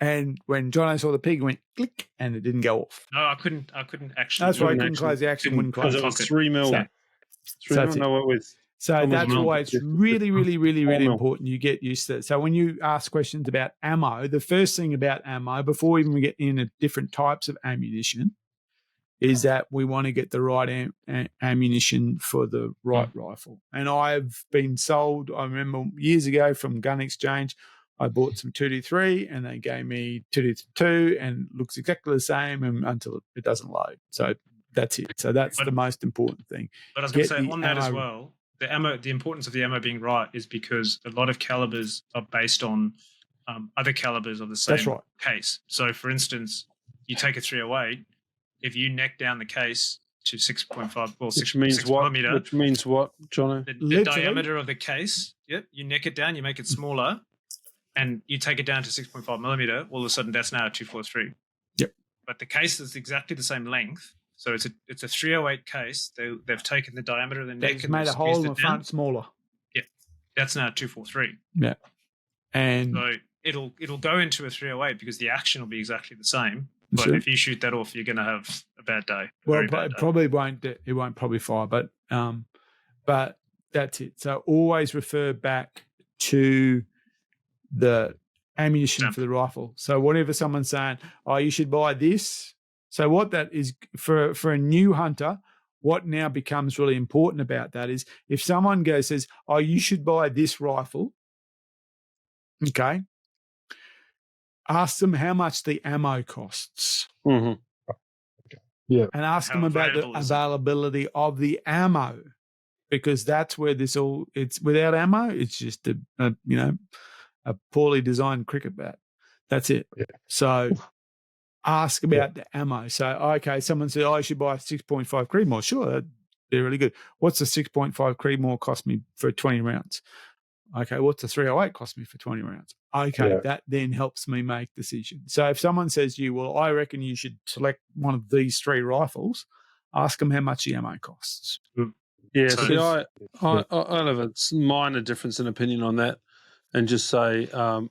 A: And when Jono saw the pig, it went click, and it didn't go off.
C: No, I couldn't actually.
A: That's why I couldn't close the action. Wouldn't close
B: because it was 3 mil. So that's why it's really, really, really, really important you get used to it. So when you ask questions about ammo, the first thing about ammo, before even we get into different types of ammunition, is that we want to get the right ammunition for the right rifle. And I've been sold, I remember years ago from Gun Exchange, I bought some 223 and they gave me 222 and it looks exactly the same until it doesn't load. So that's it. So that's the most important thing.
C: But I was going to say on that as well, the importance of the ammo being right is because a lot of calibers are based on other calibers of the same case. So, for instance, you take a 308, if you neck down the case to 6.5, well, 6 millimeter.
B: Which means what, Jono?
C: The diameter of the case, you neck it down, you make it smaller, and you take it down to 6.5 millimeter, all of a sudden that's now a 243.
A: Yep.
C: But the case is exactly the same length. So it's a 308 case. They've taken the diameter of the neck and
A: made a hole in the front smaller.
C: Yeah, that's now 243.
A: Yeah, and
C: so it'll go into a 308 because the action will be exactly the same. But if you shoot that off, you're going to have a bad day.
A: Well, it probably won't. It won't probably fire, but that's it. So always refer back to the ammunition for the rifle. So whatever someone's saying, oh, you should buy this. So what that is for a new hunter, what now becomes really important about that is if someone says, oh, you should buy this rifle, okay, ask them how much the ammo costs.
B: Mm-hmm.
D: Yeah.
A: And ask
C: How
A: them about the
C: available is it?
A: availability of the ammo, because that's where it's without ammo, it's just a poorly designed cricket bat. That's it.
D: Yeah.
A: So ask about the ammo. So, okay, someone said, I should buy a 6.5 Creedmoor. Sure, that'd be really good. What's the 6.5 Creedmoor cost me for 20 rounds? Okay, what's the 308 cost me for 20 rounds? Okay, that then helps me make decisions. So if someone says to you, well, I reckon you should select one of these 3 rifles, ask them how much the ammo costs.
B: Yeah,
C: So
B: see, I have a minor difference in opinion on that, and just say I'm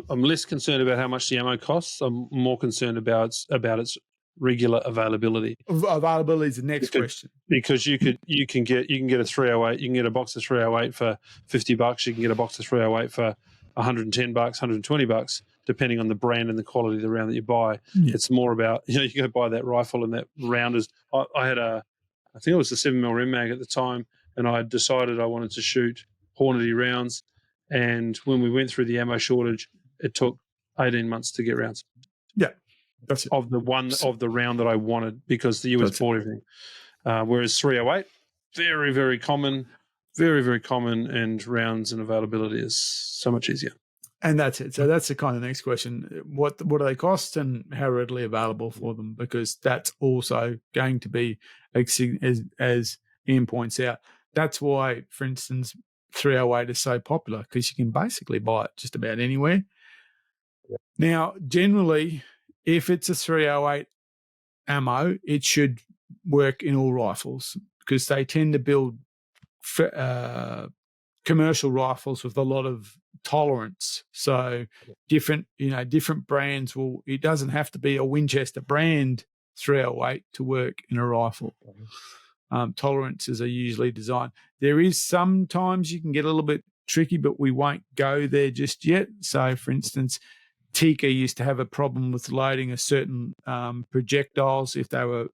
B: less concerned about how much the ammo costs. I'm more concerned about its regular availability.
A: Availability is the next question.
B: Because you can get a 308, you can get a box of 308 for $50. You can get a box of 308 for $110, $120, depending on the brand and the quality of the round that you buy. Yeah. It's more about, you go buy that rifle and that round is. I had I think it was the 7mm Rim Mag at the time, and I decided I wanted to shoot Hornady rounds. And when we went through the ammo shortage, it took 18 months to get rounds.
A: Yeah, that's it.
B: Of the round that I wanted, because the US bought everything. Whereas 308, very, very common, very, very common, and rounds and availability is so much easier.
A: And that's it. So that's the kind of next question. What do they cost and how readily available for them? Because that's also going to be, as Ian points out, that's why, for instance, 308 is so popular, because you can basically buy it just about anywhere. Yeah. Now, generally, if it's a 308 ammo, it should work in all rifles, because they tend to build commercial rifles with a lot of tolerance. So different brands will, it doesn't have to be a Winchester brand 308 to work in a rifle. Tolerances are usually designed. There is sometimes you can get a little bit tricky, but we won't go there just yet. So, for instance, Tika used to have a problem with loading a certain projectiles if they were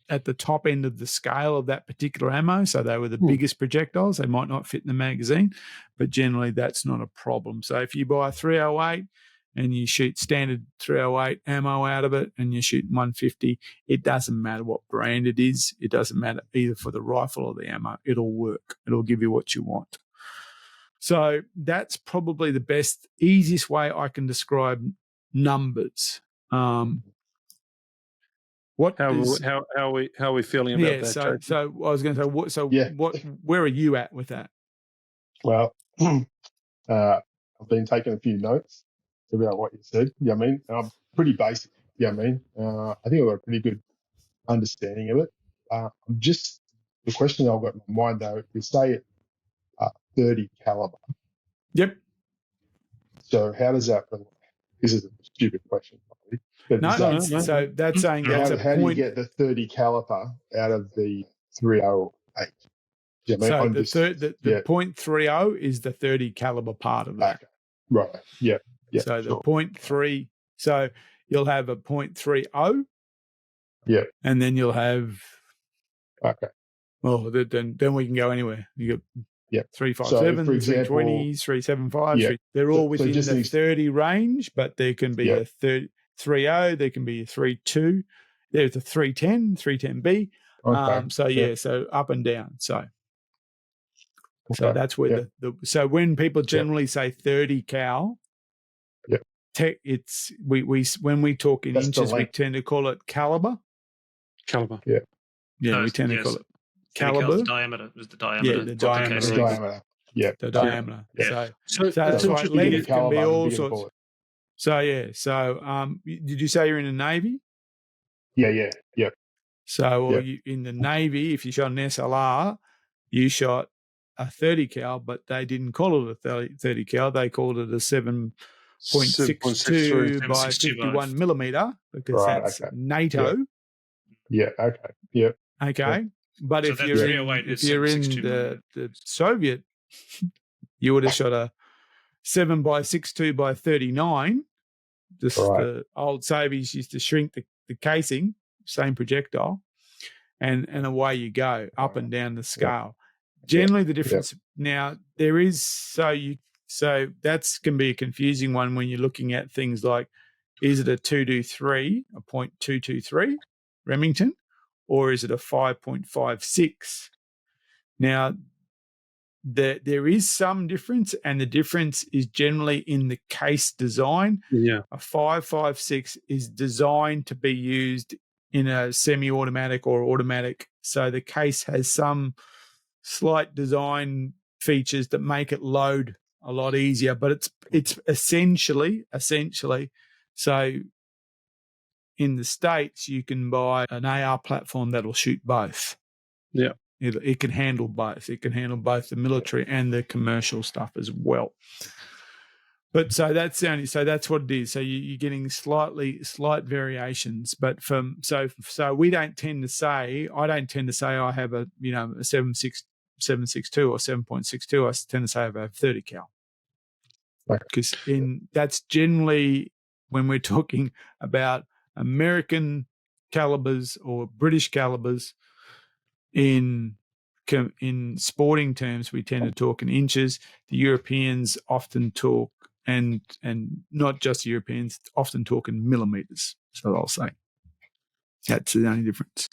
A: at the top end of the scale of that particular ammo. So they were the biggest projectiles. They might not fit in the magazine, but generally that's not a problem. So if you buy a 308 and you shoot standard 308 ammo out of it and you shoot 150, it doesn't matter what brand it is. It doesn't matter either for the rifle or the ammo. It'll work. It'll give you what you want. So that's probably the best, easiest way I can describe numbers. How
B: are we feeling about that?
A: So I was going to say, where are you at with that?
D: Well, I've been taking a few notes about what you said. Yeah, I mean, pretty basic. Yeah, I mean, I think I've got a pretty good understanding of it. The question I've got in my mind though, is say it 30 caliber.
A: Yep.
D: So how does that? This is a stupid question, probably. But
A: no. So that's saying that's
D: how do you get the 30 caliber out of the 308? Yeah,
A: so the .30 is the 30 caliber part of that.
D: Okay. Right. Yeah.
A: So the .3. So you'll have a .30.
D: Yeah.
A: And then you'll have.
D: Okay.
A: Well, then we can go anywhere. You got 357s,
D: so
A: 320s, 375s.
D: Yeah.
A: They're all within the 30 range, but there can be a 30. 30, there can be a 32, there's a 310, 310B. Okay. So up and down. So that's where so when people generally say 30 cal, it's when we talk in
D: that's
A: inches, we tend to call it caliber.
B: Caliber.
D: Yeah.
A: Yeah, we tend to call it caliber.
C: The diameter is the diameter.
A: Yeah, the diameter.
D: Yeah.
A: The diameter.
D: Yeah.
A: So that's right. Length can be all sorts. So, did you say you're in the Navy?
D: Yeah.
A: So in the Navy, if you shot an SLR, you shot a 30 cal, but they didn't call it a 30 cal. They called it a 7.62 by 51 millimeter, because that's NATO.
D: Yeah. Okay. Yeah.
A: Okay. But if you're in the Soviet, you would have shot a 7.62 by 39. The old Soviets used to shrink the casing, same projectile. and away you go, up and down the scale. Generally, the difference now there is so that's can be a confusing one when you're looking at things like, is it a 223, a .223 Remington, or is it a 5.56? Now, there is some difference, and the difference is generally in the case design.
B: Yeah.
A: A 5.56 is designed to be used in a semi-automatic or automatic, so the case has some slight design features that make it load a lot easier, but it's essentially so in the States you can buy an AR platform that'll shoot both.
B: Yeah.
A: It can handle both. It can handle both the military and the commercial stuff as well. But so that's what it is. So you're getting slight variations. But so we don't tend to say, I don't tend to say I have a 7.62 or 7.62. I tend to say I have a 30 cal. Because that's generally when we're talking about American calibers or British calibers. In sporting terms, we tend to talk in inches. The Europeans often talk, and not just Europeans, often talk in millimeters. So I'll say that's the only difference.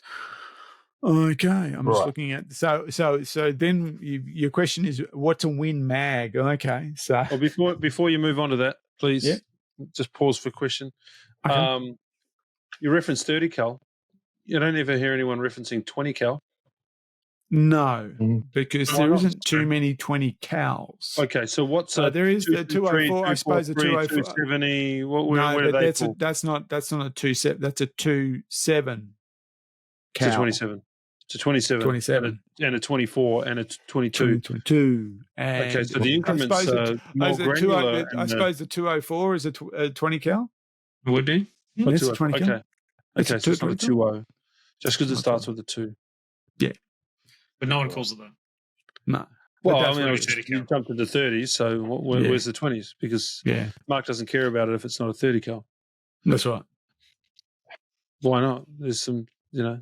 A: Okay, I'm just looking at so then your question is, what's a Win Mag? Okay, so
B: before you move on to that, please just pause for question.
A: Okay.
B: You referenced 30 cal. You don't ever hear anyone referencing 20 cal.
A: No, because there isn't too many 20 cals.
B: Okay, so what's
A: there is the 204. I suppose the 204.
B: 270.
A: That's not a 27. That's a 27 cal.
B: To 27. To 27.
A: 27.
B: And a 24 and a 22.
A: 22.
B: Okay, so the increments are more granular.
A: I suppose the 204 is a 20 cal.
C: It would be.
A: It's a 20 cal.
B: Okay, so it's not a 20. Just because it starts with a 2.
A: Yeah.
C: But no one calls it that.
A: No.
B: Well, I mean, you jumped into 30s, so where's the 20s? Because Mark doesn't care about it if it's not a 30 cal.
A: That's right.
B: Why not? There's some, anyway.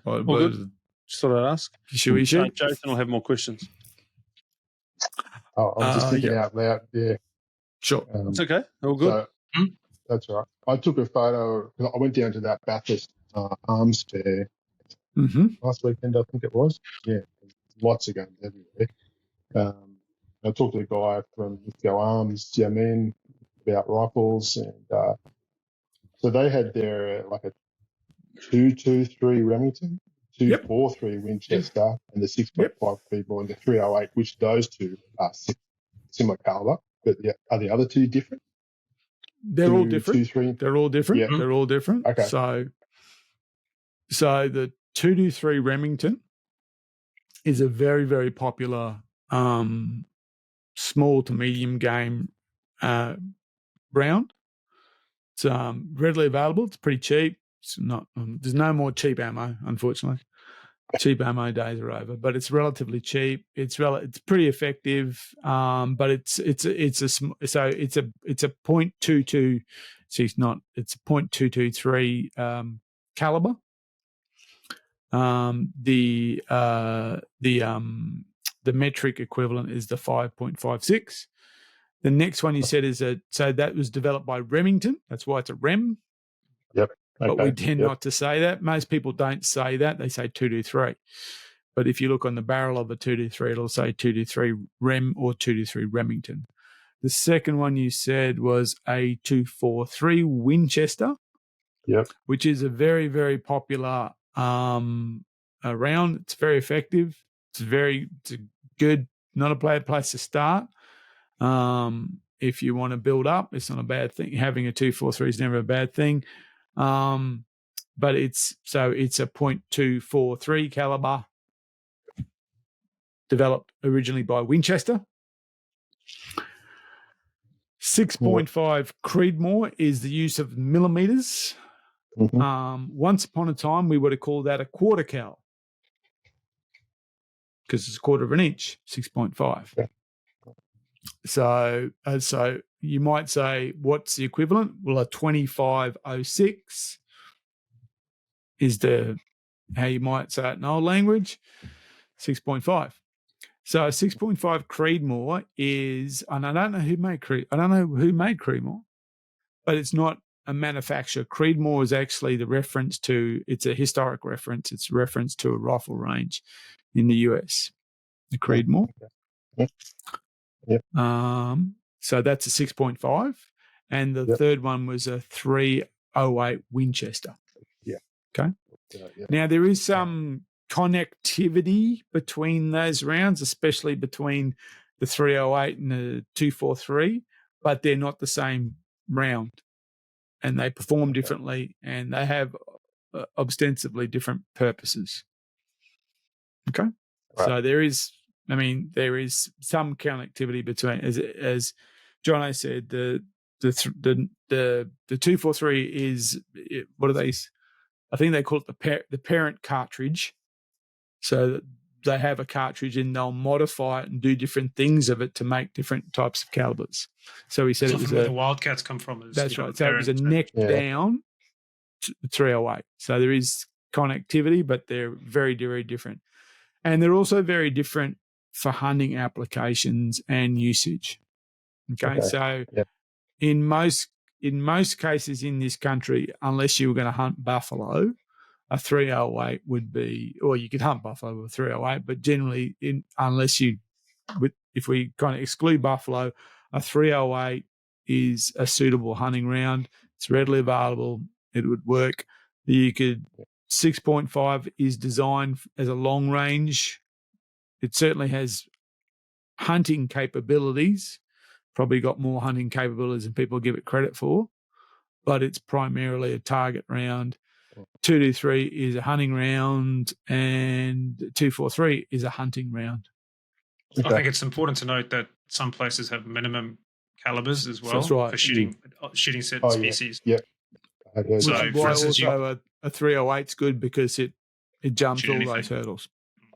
A: Well,
B: good. Just thought I'd ask.
A: Should we?
B: Jason will have more questions.
D: I was just thinking out loud. Yeah.
A: Sure.
B: It's okay. All good.
D: So, that's right. I took a photo. I went down to that Bathurst arms fair last weekend, I think it was. Yeah, lots of guns everywhere. I talked to a guy from Arms, Yamin, about rifles, and so they had their like a 223 Remington, 243 Winchester, and the 6.5 people, and the 308, which those two are similar caliber. But are the other two different?
A: They're all different.
D: 2, 3?
A: They're all different.
D: Yeah.
A: They're all different.
D: Okay.
A: So the 223 Remington is a very, very popular small to medium game round. It's readily available. It's pretty cheap. It's not. There's no more cheap ammo, unfortunately. Cheap ammo days are over, but it's relatively cheap. It's pretty effective, but it's a .22. It's not. It's a .223 caliber. The metric equivalent is the 5.56. The next one you said is so that was developed by Remington. That's why it's a Rem.
D: Yep.
A: But we tend not to say that. Most people don't say that. They say 223. But if you look on the barrel of a 223, it'll say 223 Rem or 223 Remington. The second one you said was a 243 Winchester.
D: Yep.
A: Which is a very, very popular round. It's very effective. It's a good, not a bad place to start. If you want to build up, it's not a bad thing. Having a 243 is never a bad thing. But it's a .243 caliber developed originally by Winchester. 6.5 Creedmoor is the use of millimeters. Once upon a time, we would have called that a quarter cal because it's a quarter of an inch, 6.5.
D: Yeah.
A: So you might say, what's the equivalent? Well, a 2506 is the how you might say it in old language, 6.5. So a 6.5 Creedmoor is, and I don't know who made Creedmoor, but it's not a manufacturer. Creedmoor is actually the reference to, it's a historic reference. It's a reference to a rifle range in the US, the Creedmoor.
D: Yep.
A: So that's a 6.5. And the third one was a 308 Winchester.
D: Yeah.
A: Okay. Now, there is some connectivity between those rounds, especially between the 308 and the 243, but they're not the same round, and they perform differently, and they have ostensibly different purposes. Okay. Right. So there is some connectivity between, as Jono said, the 243 is, what are they? I think they call it the parent cartridge. So they have a cartridge and they'll modify it and do different things of it to make different types of calibers. So he said it was
C: where the Wildcats come from.
A: That's right. So it was a neck down 308. So there is connectivity, but they're very, very different. And they're also very different for hunting applications and usage. Okay. So in most cases in this country, unless you were going to hunt buffalo, a 308 would be, or you could hunt buffalo with a 308, but generally, if we kind of exclude buffalo, a 308 is a suitable hunting round. It's readily available. It would work. 6.5 is designed as a long range. It certainly has hunting capabilities, probably got more hunting capabilities than people give it credit for, but it's primarily a target round. 223 is a hunting round, and 243 is a hunting round.
C: Okay. I think it's important to note that some places have minimum calibers as well for shooting certain species.
D: Yeah.
C: So,
A: why also a 308 is good because it jumps all those hurdles.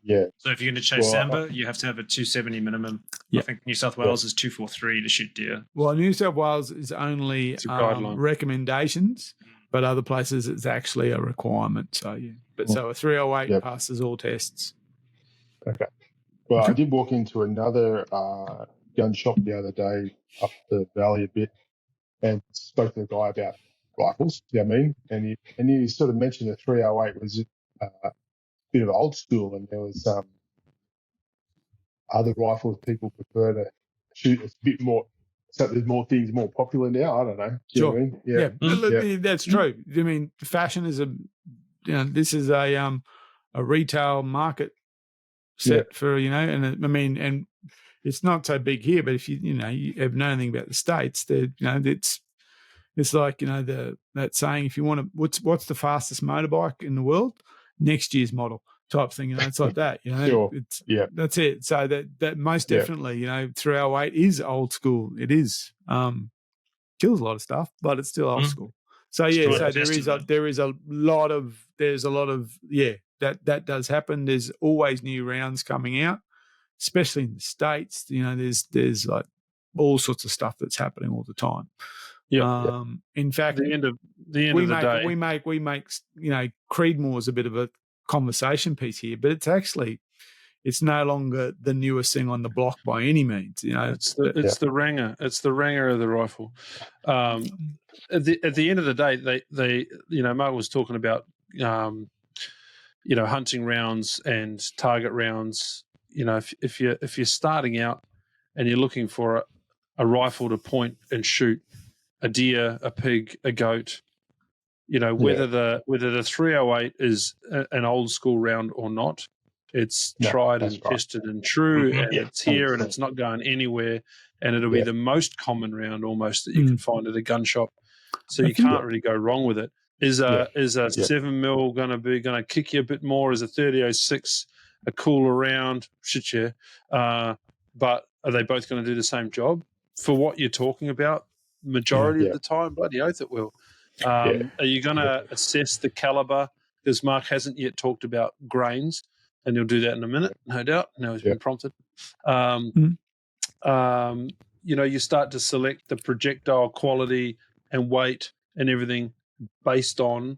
D: Yeah.
C: So if you're going to chase sambar, you have to have a 270 minimum. I think New South Wales is 243 to shoot deer.
A: Well, New South Wales is only recommendations, but other places it's actually a requirement. So so a 308 passes all tests.
D: Okay. Well, I did walk into another gun shop the other day up the valley a bit and spoke to the guy about rifles. You know what I mean? And he sort of mentioned the 308 was a bit of old school, and there was other rifles people prefer to shoot. It's a bit more. So there's more things more popular now. I don't know.
A: Sure.
D: What I mean?
A: That's true. I mean, fashion is this is a retail market set for, and and it's not so big here, but if you have known anything about the States, it's like, that saying, if you want to, what's the fastest motorbike in the world? Next year's model type thing, it's like that,
D: Sure.
A: That's it. So that most definitely, 308 is old school. It is, kills a lot of stuff, but it's still old school. So there is a lot of that does happen. There's always new rounds coming out, especially in the States. There's like all sorts of stuff that's happening all the time. In fact,
B: the end of the day,
A: we make Creedmoor is a bit of a conversation piece here, but it's no longer the newest thing on the block by any means.
B: It's the ranger. It's the ranger of the rifle. At the end of the day, they Mark was talking about hunting rounds and target rounds. If you're starting out and you're looking for a rifle to point and shoot a deer, a pig, a goat, whether the 308 is an old school round or not, it's tried and tested and true, and it's here and it's not going anywhere, and it'll be the most common round almost that you can find at a gun shop. So you can't really go wrong with it. Is a 7mm going to kick you a bit more? Is a 30-06 a cooler round? Shit, yeah. But are they both going to do the same job for what you're talking about? Majority of the time, bloody oath it will. Are you going to assess the caliber? Because Mark hasn't yet talked about grains, and he'll do that in a minute, no doubt. Now he's been prompted. You start to select the projectile quality and weight and everything based on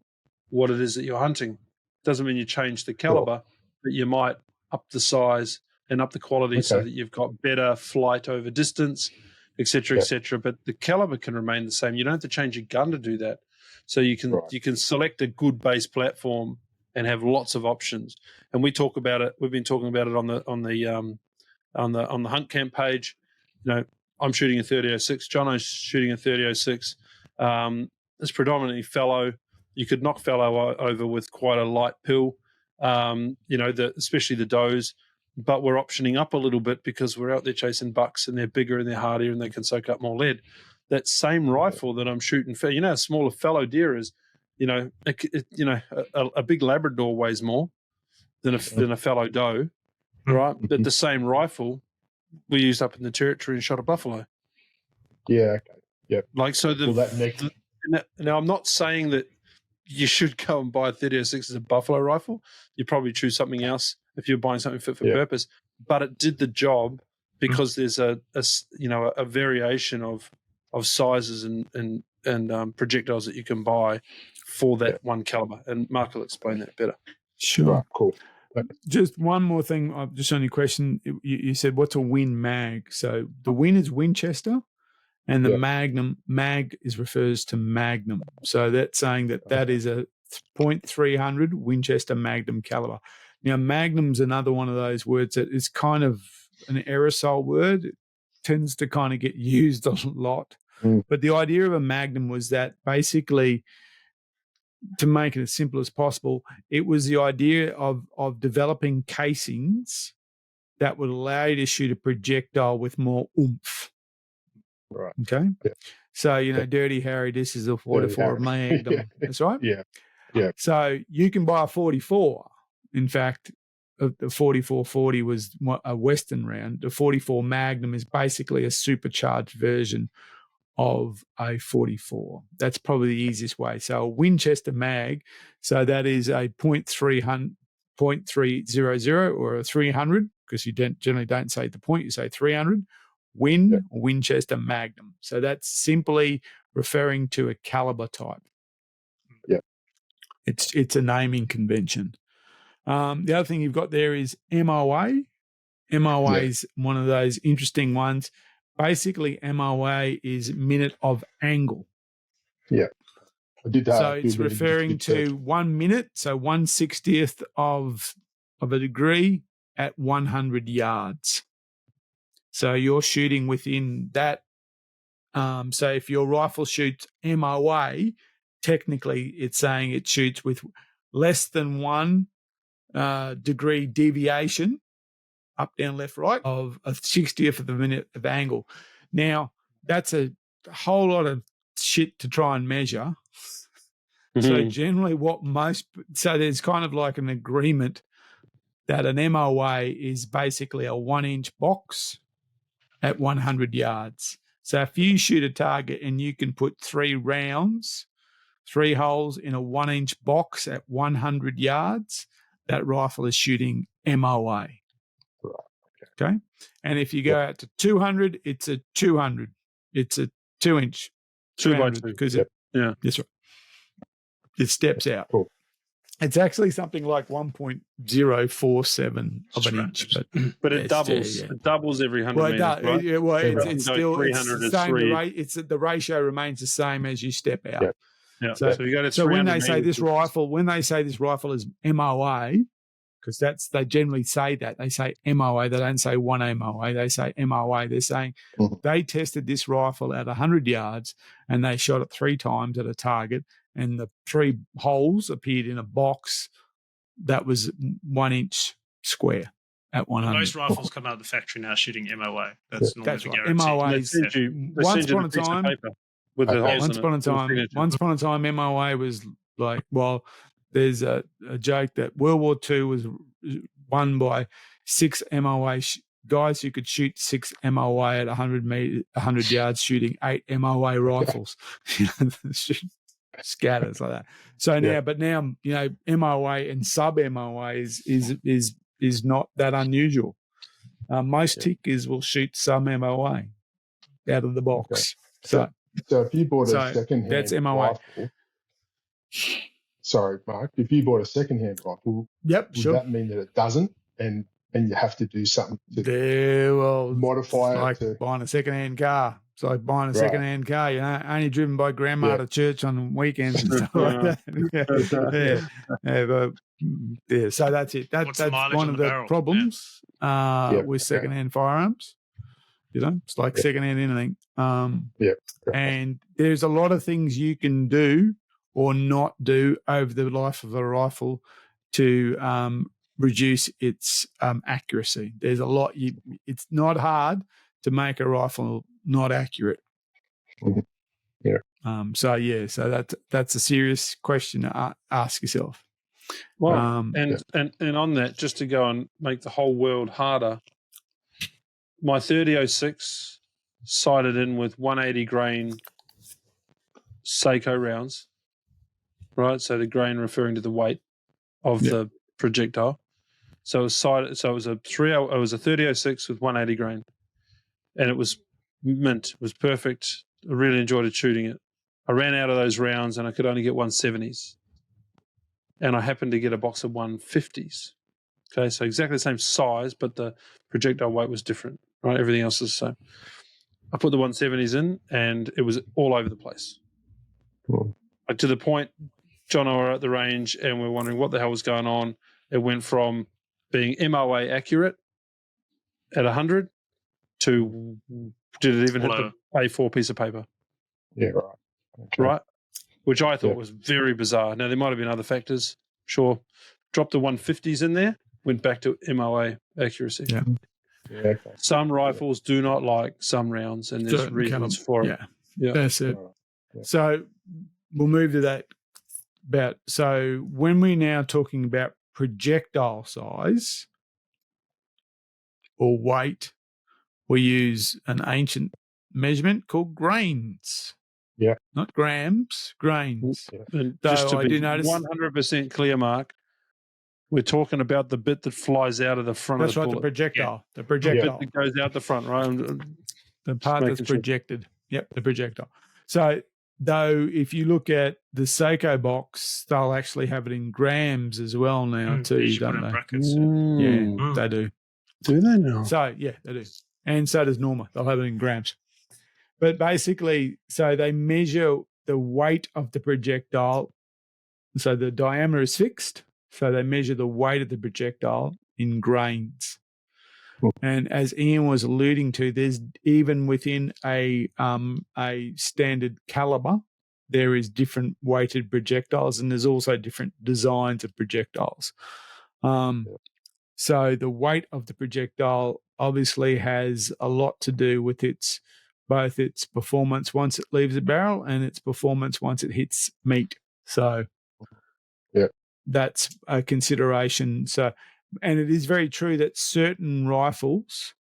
B: what it is that you're hunting. Doesn't mean you change the caliber, but you might up the size and up the quality so that you've got better flight over distance, et cetera, et cetera. But the caliber can remain the same. You don't have to change your gun to do that. So you can select a good base platform and have lots of options. And we talk about it. We've been talking about it on the Hunt Camp page. You know, I'm shooting a 30-06. Jono's shooting a 30-06. It's predominantly fallow. You could knock fallow over with quite a light pill. You know, especially the does. But we're optioning up a little bit because we're out there chasing bucks and they're bigger and they're hardier and they can soak up more lead. That same rifle that I'm shooting for, you know, a smaller fallow deer is, you know, a big Labrador weighs more than a fallow doe, right? But the same rifle we used up in the territory and shot a buffalo.
D: Yeah. Okay. Yeah.
B: Like so. Now I'm not saying that you should go and buy a 30-06 as a buffalo rifle. You probably choose something else if you're buying something fit for purpose. But it did the job because there's a variation of sizes and projectiles that you can buy for that one caliber. And Mark will explain that better.
A: Sure.
D: Right, cool.
A: Just one more thing. Just on your question, you said what's a Win mag? So the Win is Winchester. And the mag refers to Magnum. So that's saying that is a .300 Winchester Magnum caliber. Now, Magnum's another one of those words that is kind of an aerosol word. It tends to kind of get used a lot. But the idea of a Magnum was that basically, to make it as simple as possible, it was the idea of developing casings that would allow you to shoot a projectile with more oomph.
D: Right.
A: Okay. Yeah. So, you know, Dirty Harry, this is a 44 Magnum. That's right.
D: Yeah. Yeah.
A: So you can buy a 44. In fact, the 44-40 was a Western round. The 44 Magnum is basically a supercharged version of a 44. That's probably the easiest way. So a Winchester mag, so that is a .300 or a 300, because you generally don't say the point, you say 300. Winchester Magnum. So that's simply referring to a caliber type.
D: Yeah.
A: It's a naming convention. The other thing you've got there is MOA. MOA is one of those interesting ones. Basically, MOA is minute of angle.
D: Yeah. I did that.
A: So it's referring to 1 minute, so 1/60th of a degree at 100 yards. So you're shooting within that. So if your rifle shoots MOA, technically it's saying it shoots with less than 1 degree deviation, up, down, left, right, of a 60th of a minute of angle. Now, that's a whole lot of shit to try and measure. So generally so there's kind of like an agreement that an MOA is basically a 1-inch box at 100 yards. So if you shoot a target and you can put 3 holes in a 1-inch box at 100 yards, that rifle is shooting MOA. Okay. And if you go out to 200, it's a 200. It's a 2-inch.
B: 2x2.
A: Because that's right. It steps out. Cool. It's actually something like 1.047 of an inch,
B: but it doubles. It doubles every 100 meters. Right?
A: It's still the same. The ratio remains the same as you step out.
B: Yeah. So you got
A: So when they say this rifle is MOA, because they generally say that. They say MOA. They don't say 1 MOA. They say MOA. They're saying they tested this rifle at 100 yards and they shot it 3 times at a target, and the 3 holes appeared in a box that was 1 inch square at 100.
C: Most rifles come out of the factory now shooting MOA. That's normally the guarantee.
A: MOA is once upon a time, MOA was like, well, there's a joke that World War II was won by 6 MOA guys who could shoot 6 MOA at 100 yards, shooting 8 MOA rifles. Scatters like that. So now, you know, MOA and sub MOA is not that unusual. Most tickers will shoot some MOA out of the box.
D: Okay. So if you bought a second-hand
A: that's MOA.
D: rifle, sorry, Mark, if you bought a second-hand rifle,
A: Yep,
D: would
A: sure.
D: that mean that it doesn't, and you have to do something to
A: It's
D: modify
A: like
D: it to
A: buying a second-hand car. It's like buying a
D: Right.
A: second-hand car, only driven by grandma
D: Yeah.
A: to church on weekends and stuff like that. So that's it.
C: What's the
A: That's
C: mileage
A: one
C: on
A: of
C: the
A: the
C: barrel?
A: problems with
D: okay.
A: second-hand firearms. It's like second-hand anything. And there's a lot of things you can do or not do over the life of a rifle to reduce its accuracy. There's a lot. It's not hard to make a rifle not accurate.
D: Mhm.
A: So that's a serious question to ask yourself.
B: Well, and on that, just to go and make the whole world harder, my 30-06 sighted in with 180 grain Seiko rounds, right? So the grain referring to the weight of the projectile. So it was sighted. So it was a 30-06 with 180 grain, and it was mint. It was perfect. I really enjoyed shooting it. I ran out of those rounds, and I could only get 170s, and I happened to get a box of 150s. Okay, so exactly the same size, but the projectile weight was different. Right, everything else is the same. I put the 170s in, and it was all over the place.
D: Cool.
B: Like to the point, John and I were at the range, and we were wondering what the hell was going on. It went from being MOA accurate at 100 to did it even hit the A4 piece of paper?
D: Yeah, right. Okay.
B: Right, which I thought was very bizarre. Now, there might have been other factors, sure. Dropped the 150s in there, went back to MOA accuracy.
A: Yeah.
D: Okay.
B: Some rifles do not like some rounds, and there's reasons for it.
A: Yeah, that's it.
D: Yeah.
A: So we'll move to that. So when we're now talking about projectile size or weight, we use an ancient measurement called grains.
D: Yeah.
A: Not grams, grains.
D: Yeah.
B: And just to
A: I
B: be
A: do notice
B: 100% clear, Mark, we're talking about the bit that flies out of the front
A: that's
B: of the
A: right,
B: bullet.
A: the projectile.
B: The
A: The projectile.
B: bit that goes out the front, right?
A: The part that's
B: making sure.
A: projected. Yep, the projectile. So though if you look at the Seiko box, they'll actually have it in grams as well now too,
C: You should put
A: don't
C: in
A: they?
C: brackets.
A: Yeah, they do.
B: Do they now?
A: So, yeah, they do. And so does Norma. They'll have it in grams. But basically, so they measure the weight of the projectile. So the diameter is fixed. So they measure the weight of the projectile in grains.
D: Cool.
A: And as Ian was alluding to, there's even within a standard caliber, there is different weighted projectiles, and there's also different designs of projectiles. So the weight of the projectile obviously has a lot to do with both its performance once it leaves the barrel and its performance once it hits meat. So that's a consideration. So, and it is very true that certain rifles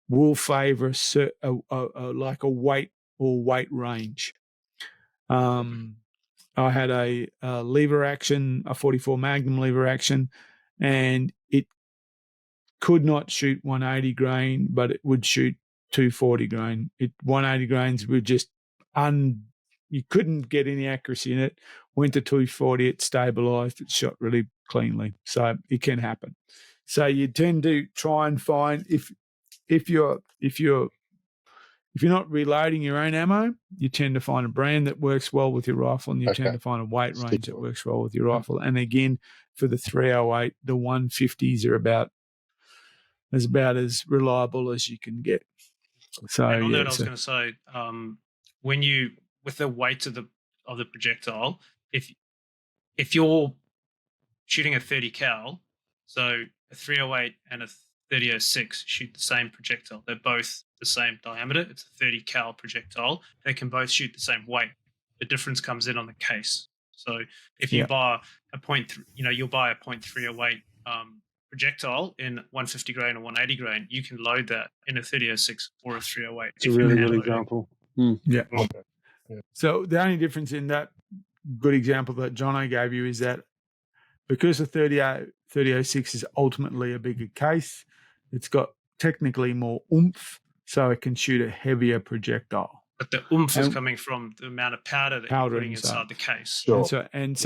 A: will favour like a weight or weight range. I had a lever action, a 44 Magnum lever action, and it could not shoot 180 grain, but it would shoot 240 grain. 180 grains were just you couldn't get any accuracy in it. Went to 240, it stabilized, it shot really cleanly. So it can happen. So you tend to try and find if you're not reloading your own ammo, you tend to find a brand that works well with your rifle, and you tend to find a weight range that works well with your rifle. And again, for the 308, the 150s are about as reliable as you can get. So
C: and on that, I was going to say, when you with the weight of the projectile, if you're shooting a 30 cal, so a 308 and a 30-06 shoot the same projectile. They're both the same diameter. It's a 30 cal projectile. They can both shoot the same weight. The difference comes in on the case. So if you buy you'll buy a .308 projectile in 150 grain or 180 grain, you can load that in a 30-06 or a 308.
B: It's a really good example.
A: Yeah.
D: Okay. Yeah.
A: So the only difference in that good example that Jono gave you is that because the 30-06 is ultimately a bigger case, it's got technically more oomph, so it can shoot a heavier projectile.
C: But the oomph is
A: And-
C: coming from the amount of powder that
A: Powder
C: you're putting
A: inside.
C: inside the case.
D: Sure.
A: And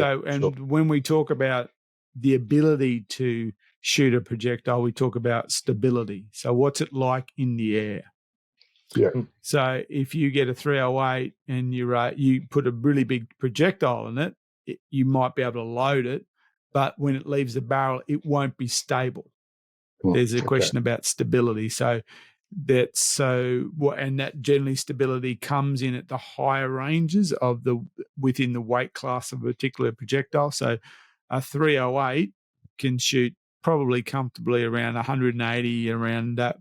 A: when we talk about the ability to shoot a projectile, we talk about stability. So what's it like in the air?
D: Yeah.
A: So if you get a 308 and you put a really big projectile in it, you might be able to load it, but when it leaves the barrel, it won't be stable. There's a question about stability. So and that generally stability comes in at the higher ranges of within the weight class of a particular projectile. So a 308 can shoot probably comfortably around 180 around that.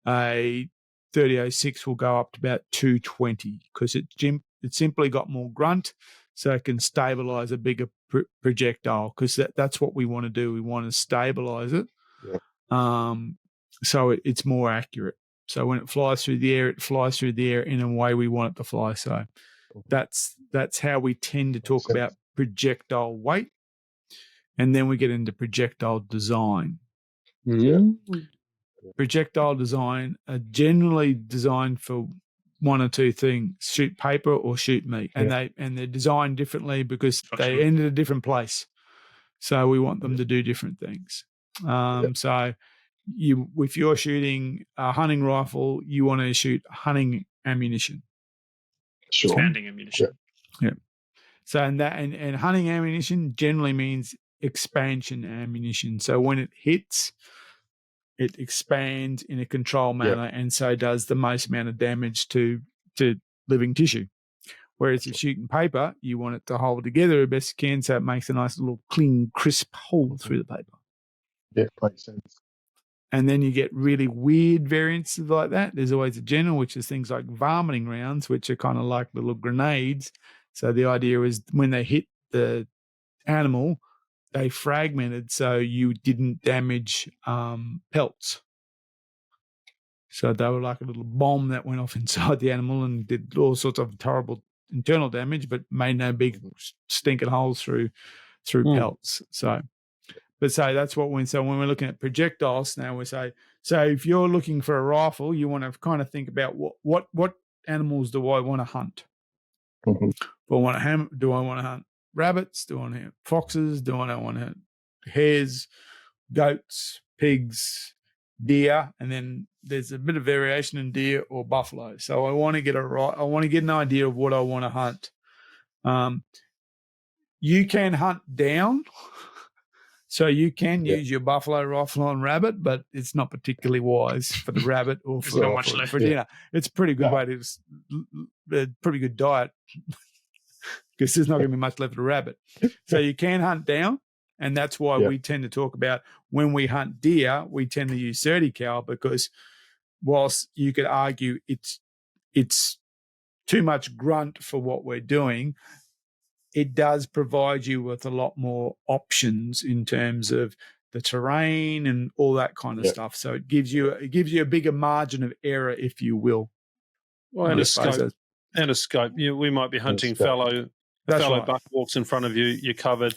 A: A 3006 will go up to about 220 because it simply got more grunt, so it can stabilize a bigger projectile because that's what we want to do. We want to stabilize it, so it's more accurate. So when it flies through the air in a way we want it to fly. So that's how we tend to talk about projectile weight, and then we get into projectile design. Projectile design are generally designed for one or two things: shoot paper or shoot meat, and they're designed differently because they end at a different place. So we want them to do different things. So if you're shooting a hunting rifle, you want to shoot hunting ammunition,
C: Expanding ammunition.
A: Yeah. So and hunting ammunition generally means expansion ammunition. So when it hits, it expands in a controlled manner, and so does the most amount of damage to living tissue. Whereas if you're shooting paper, you want it to hold together as best you can, so it makes a nice little clean, crisp hole through the paper.
D: Yeah, makes sense.
A: And then you get really weird variants like that. There's always a general, which is things like vomiting rounds, which are kind of like little grenades. So the idea is when they hit the animal, they fragmented so you didn't damage pelts. So they were like a little bomb that went off inside the animal and did all sorts of terrible internal damage, but made no big stinking holes through pelts. So that's what when we're looking at projectiles now, we say, so if you're looking for a rifle, you want to kind of think about what animals do I want to hunt? Do I want to hunt rabbits? Do I want to hunt foxes? Do I want to hunt hares, goats, pigs, deer? And then there's a bit of variation in deer or buffalo. So I want to get an idea of what I want to hunt. You can hunt down. So you can use your buffalo rifle on rabbit, but it's not particularly wise for the rabbit or for dinner. It's a pretty good way to a pretty good diet because there's not going to be much left of the rabbit. So you can hunt down, and that's why we tend to talk about when we hunt deer, we tend to use 30 cal because whilst you could argue it's too much grunt for what we're doing, it does provide you with a lot more options in terms of the terrain and all that kind of stuff. So it gives you a bigger margin of error, if you will.
B: Well, and a scope. We might be hunting fellow buck walks in front of you. You're covered.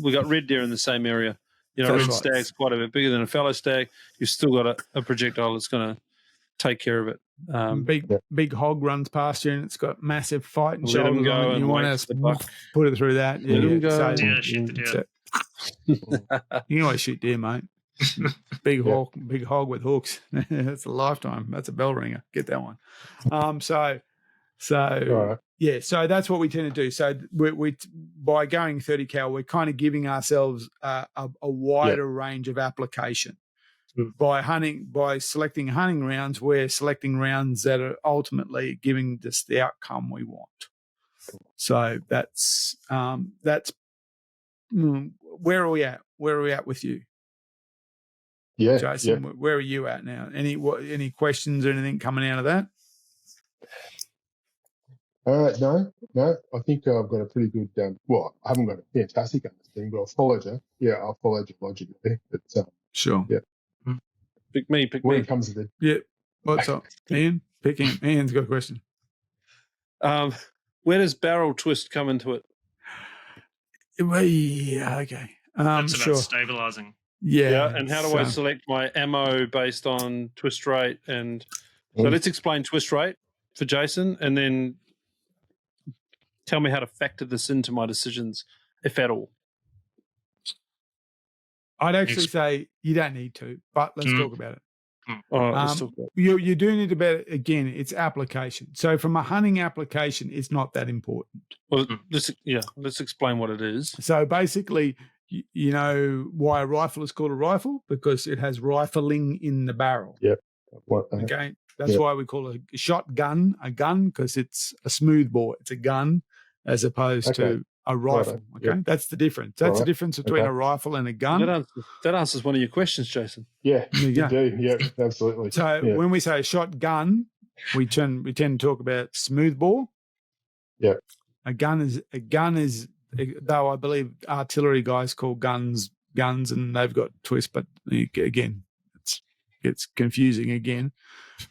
B: We got red deer in the same area. Red stag's quite a bit bigger than a fallow stag. You've still got a projectile that's going to take care of it.
A: Big hog runs past you and it's got massive fight and shoulders on it. And you want to put it through that.
C: Shoot the deer.
A: You can always shoot deer, mate. Big hog with hooks. That's a lifetime. That's a bell ringer. Get that one. So that's what we tend to do. So we by going 30 cal, we're kind of giving ourselves a wider range of application. By selecting hunting rounds, we're selecting rounds that are ultimately giving us the outcome we want. So that's where are we at? Where are we at with you?
D: Yeah,
A: Jason, where are you at now? Any questions or anything coming out of that?
D: No. I think I've got a pretty good. I haven't got a fantastic understanding, but I'll follow you. Yeah, I'll follow you logically. But
A: sure.
D: Yeah.
B: Pick me.
D: When it comes to
A: what's up, Ian? Picking. Ian's got a question.
B: Where does barrel twist come into it?
A: Okay.
C: That's about stabilizing.
B: Yeah. And how do I select my ammo based on twist rate? And so let's explain twist rate. for Jason, and then tell me how to factor this into my decisions, if at all.
A: I'd actually say you don't need to, but let's talk about it.
B: All right, let's talk about it.
A: You do need to bet again. It's application. So from a hunting application, it's not that important.
B: Well, let's explain what it is.
A: So basically, you know why a rifle is called a rifle? Because it has rifling in the barrel.
D: Yep.
A: Okay. That's why we call a shotgun a gun, because it's a smooth bore. It's a gun as opposed to a rifle.
D: Right.
A: Okay. That's the difference. That's the difference between a rifle and a gun.
B: That answers one of your questions, Jason.
D: Yeah,
A: you
D: do. Yeah, absolutely.
A: So when we say shotgun, we tend to talk about smooth bore.
D: Yeah.
A: A gun is though I believe artillery guys call guns, and they've got twists, but again, it's confusing again.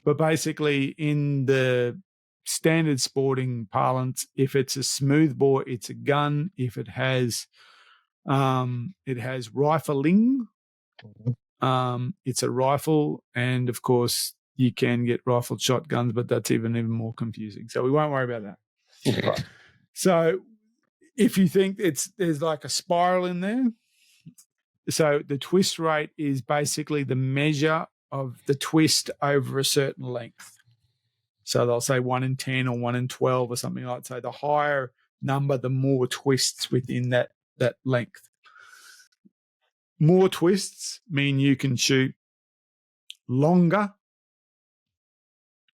A: But basically, in the standard sporting parlance, if it's a smooth bore, it's a gun. If it has rifling, it's a rifle, and of course you can get rifled shotguns, but that's even more confusing. So we won't worry about that.
D: Right.
A: So if you think there's like a spiral in there, so the twist rate is basically the measure of the twist over a certain length. So they'll say 1 in 10 or 1 in 12 or something like that. So the higher number, the more twists within that length. More twists mean you can shoot longer,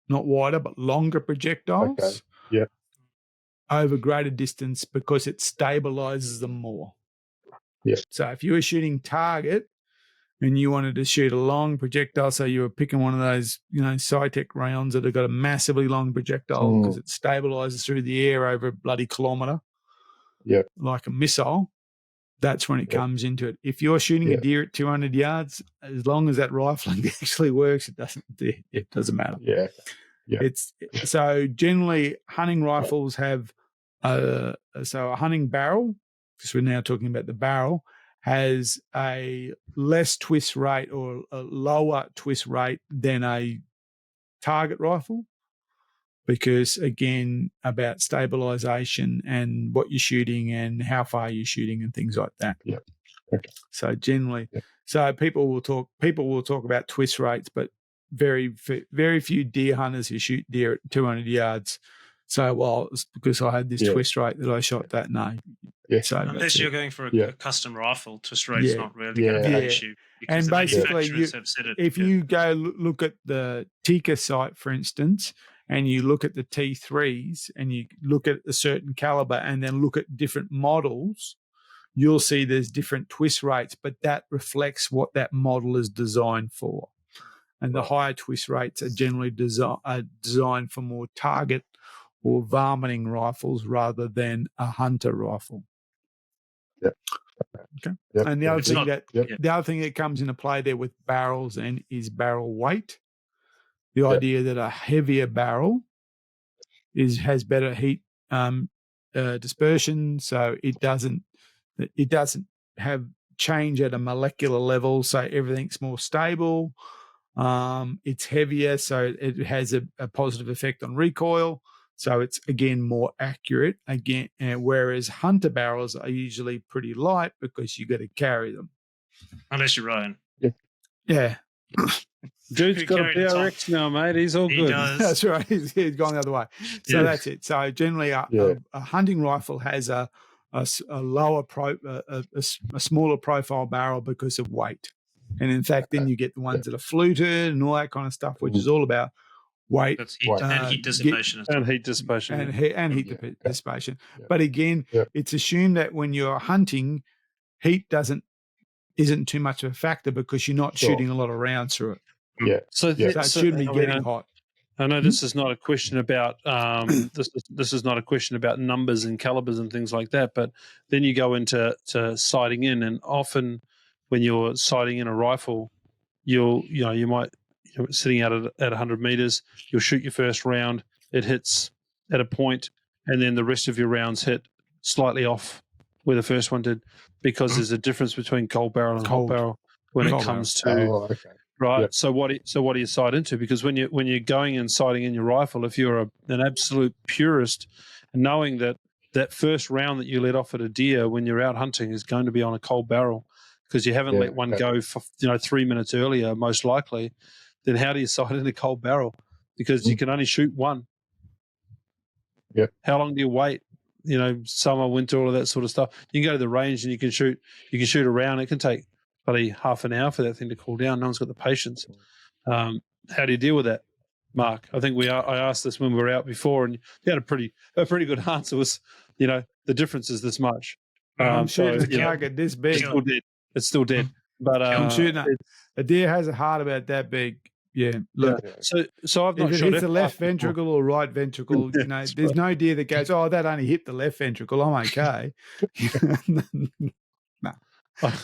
A: not wider, but longer projectiles.
D: Okay. Yeah.
A: Over greater distance because it stabilizes them more.
D: Yeah.
A: So if you were shooting target and you wanted to shoot a long projectile, so you were picking one of those, Cytec rounds that have got a massively long projectile because it stabilizes through the air over a bloody kilometer, like a missile, that's when it comes into it. If you're shooting a deer at 200 yards, as long as that rifling actually works, it doesn't matter.
D: Yeah. Yeah.
A: So generally hunting rifles have a hunting barrel, because we're now talking about the barrel, has a less twist rate or a lower twist rate than a target rifle, because again, about stabilization and what you're shooting and how far you're shooting and things like that.
D: Yeah. Okay.
A: So generally, so people will talk about twist rates, but very few deer hunters who shoot deer at 200 yards. So, well, it's because I had this twist rate that I shot that. No.
D: Yeah.
A: So
C: unless you're going for a custom rifle, twist rate's not really going to be an issue.
A: And basically, if
C: you
A: go look at the Tika site, for instance, and you look at the T3s and you look at a certain caliber and then look at different models, you'll see there's different twist rates, but that reflects what that model is designed for. And the higher twist rates are generally designed for more target or varminting rifles rather than a hunter rifle.
D: Yeah.
A: Okay.
D: Yep.
A: And the other thing that comes into play there with barrels is barrel weight. The idea that a heavier barrel has better heat dispersion, so it doesn't have change at a molecular level, so everything's more stable. It's heavier, so it has a positive effect on recoil. So it's, again, more accurate. Whereas hunter barrels are usually pretty light because you got to carry them.
C: Unless you're Ryan.
A: Yeah.
B: Dude's got a PRX now, mate. He's all good.
C: Does.
A: That's right. He's gone the other way. So that's it. So generally, a hunting rifle has a lower a smaller profile barrel because of weight. And in fact, then you get the ones that are fluted and all that kind of stuff, which is all about weight.
C: That's heat, and heat dissipation.
B: And heat dissipation.
A: And heat dissipation. Yeah. But again, it's assumed that when you're hunting, heat isn't too much of a factor because you're not shooting a lot of rounds through it.
D: Yeah.
A: So it should be getting hot.
B: I know this is not a question about this is not a question about numbers and calibers and things like that, but then you go into sighting in, and often when you're sighting in a rifle, you might sitting out at 100 meters, you'll shoot your first round, it hits at a point, and then the rest of your rounds hit slightly off where the first one did, because there's a difference between cold barrel and hot barrel when it comes to right?
D: Yeah.
B: So what do you sight into? Because when you're going and sighting in your rifle, if you're an absolute purist, and knowing that first round that you let off at a deer when you're out hunting is going to be on a cold barrel because you haven't let one go for 3 minutes earlier, most likely, then how do you sight in a cold barrel? Because you can only shoot one.
D: Yeah.
B: How long do you wait? Summer, winter, all of that sort of stuff. You can go to the range and you can shoot a round. It can take probably half an hour for that thing to cool down. No one's got the patience. How do you deal with that, Mark? I think I asked this when we were out before, and you had a pretty good answer. Was the difference is this much.
A: I'm shooting a target this big.
B: It's still dead. But
A: I'm shooting a deer has a heart about that big. Yeah, look.
B: Yeah. So I've not
A: if it
B: shot
A: hits the left ventricle or right ventricle, there's no deer that goes, oh, that only hit the left ventricle. I'm okay. No.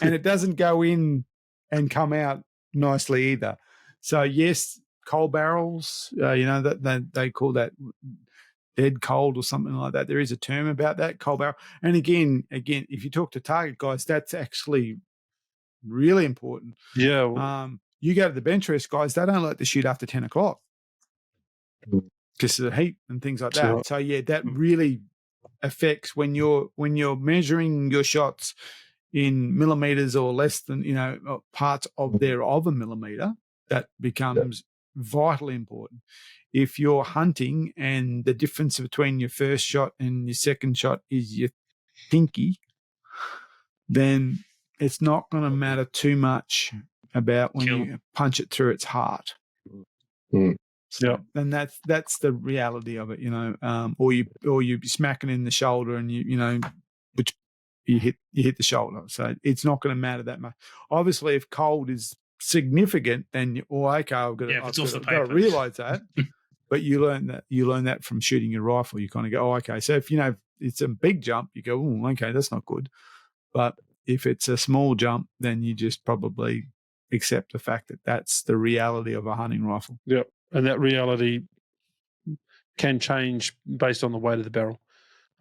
A: And it doesn't go in and come out nicely either. So yes, cold barrels, that they call that dead cold or something like that. There is a term about that, cold barrel. And again, if you talk to target guys, that's actually really important.
B: Yeah.
A: You go to the bench rest guys, they don't like to shoot after 10 o'clock because of the heat and things like that.
B: Sure.
A: So yeah, that really affects when you're measuring your shots in millimeters or less than, parts of a millimeter. That becomes vitally important. If you're hunting and the difference between your first shot and your second shot is your pinky, then it's not going to matter too much about when you punch it through its heart.
B: Yeah,
A: and that's the reality of it, or you smacking in the shoulder and which you hit the shoulder. So it's not going to matter that much. Obviously, if cold is significant, then I've got to realize that. But you learn that from shooting your rifle. You kind of go, okay. So if it's a big jump, you go, oh, okay, that's not good. But if it's a small jump, then you just probably accept the fact that that's the reality of a hunting rifle.
B: Yep, and that reality can change based on the weight of the barrel.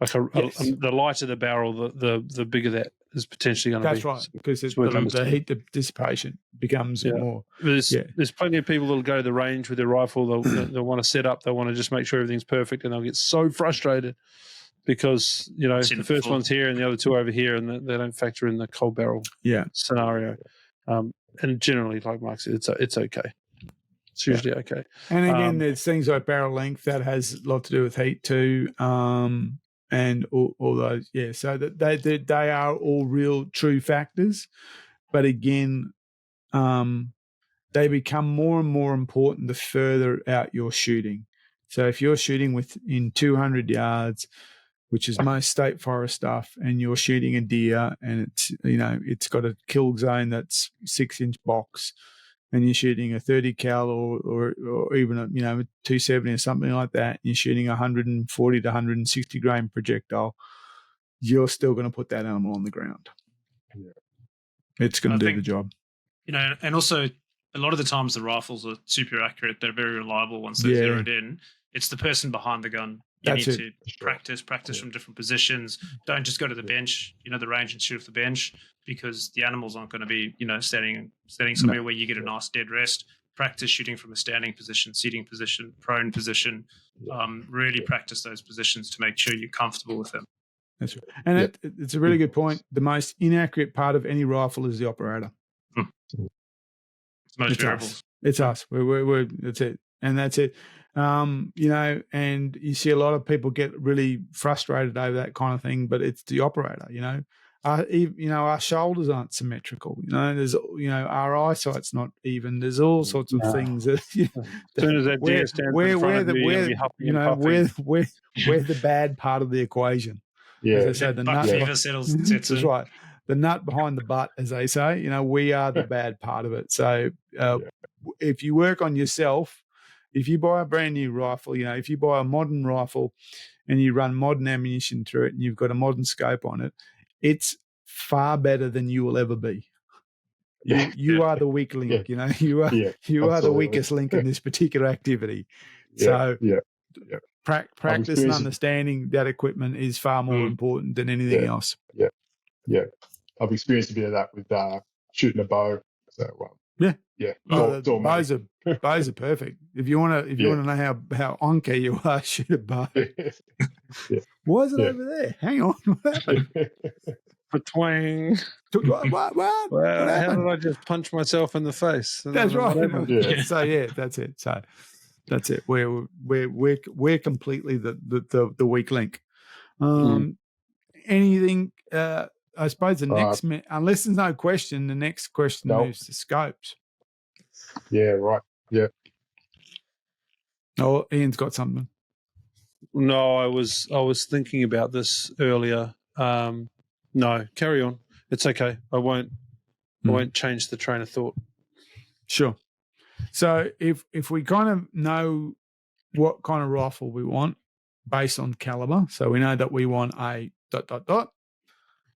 B: Like the lighter the barrel, the bigger that is potentially going to be.
A: That's right, because the heat dissipation becomes more.
B: There's plenty of people that'll go to the range with their rifle. They'll want to set up. They'll want to just make sure everything's perfect, and they'll get so frustrated because the first one's here and the other two over here, and they don't factor in the cold barrel scenario. And generally, like Mark said, it's okay. It's usually okay.
A: And again, there's things like barrel length that has a lot to do with heat too. And all those, so that they are all real true factors, but again, they become more and more important the further out you're shooting. So if you're shooting within 200 yards, which is most state forest stuff, and you're shooting a deer, and it's got a kill zone that's 6-inch box, and you're shooting a 30 cal or even a 270 or something like that, and you're shooting a 140 to 160 grain projectile, you're still going to put that animal on the ground. Yeah. It's going to do the job.
C: And also a lot of the times the rifles are super accurate. They're very reliable once they're zeroed in. It's the person behind the gun. You need to practice from different positions. Don't just go to the bench, the range, and shoot off the bench, because the animals aren't going to be, standing somewhere where you get a nice dead rest. Practice shooting from a standing position, seating position, prone position. Really practice those positions to make sure you're comfortable with them.
A: That's right. And it's a really good point. The most inaccurate part of any rifle is the operator.
C: It's most variables.
A: It's us. We're that's it. And that's it. And you see a lot of people get really frustrated over that kind of thing, but it's the operator, our shoulders aren't symmetrical, there's, our eyesight's not even, there's all sorts of things that,
B: as soon as that deer stands in front of me,
A: we're the bad part of the equation. As I said, the nut
C: that's
A: right. The nut behind the butt, as they say, we are the bad part of it. So if you work on yourself, if you buy a brand new rifle, if you buy a modern rifle and you run modern ammunition through it and you've got a modern scope on it, it's far better than you will ever be. You are the weak link, you are the weakest link in this particular activity. Practice and understanding that equipment is far more important than anything else.
D: I've experienced a bit of that with shooting a bow. So Yeah.
A: Oh,
D: It's all me.
A: bows are perfect. If you want to know how onky you are, shoot a bow.
D: Yeah.
A: Why is it over there? Hang on, what happened?
B: Twang.
A: What
B: How
A: happened?
B: did I just punch myself in the face?
A: That's right.
D: Yeah.
A: So that's it. So that's it. We're completely the weak link. Anything? I suppose the next, unless there's no question, the next question moves to scopes.
D: Yeah. Right. Yeah.
A: Oh, Ian's got something.
B: No, I was thinking about this earlier. No, carry on. It's okay. I won't change the train of thought.
A: Sure. So if we kind of know what kind of rifle we want based on caliber, so we know that we want a ...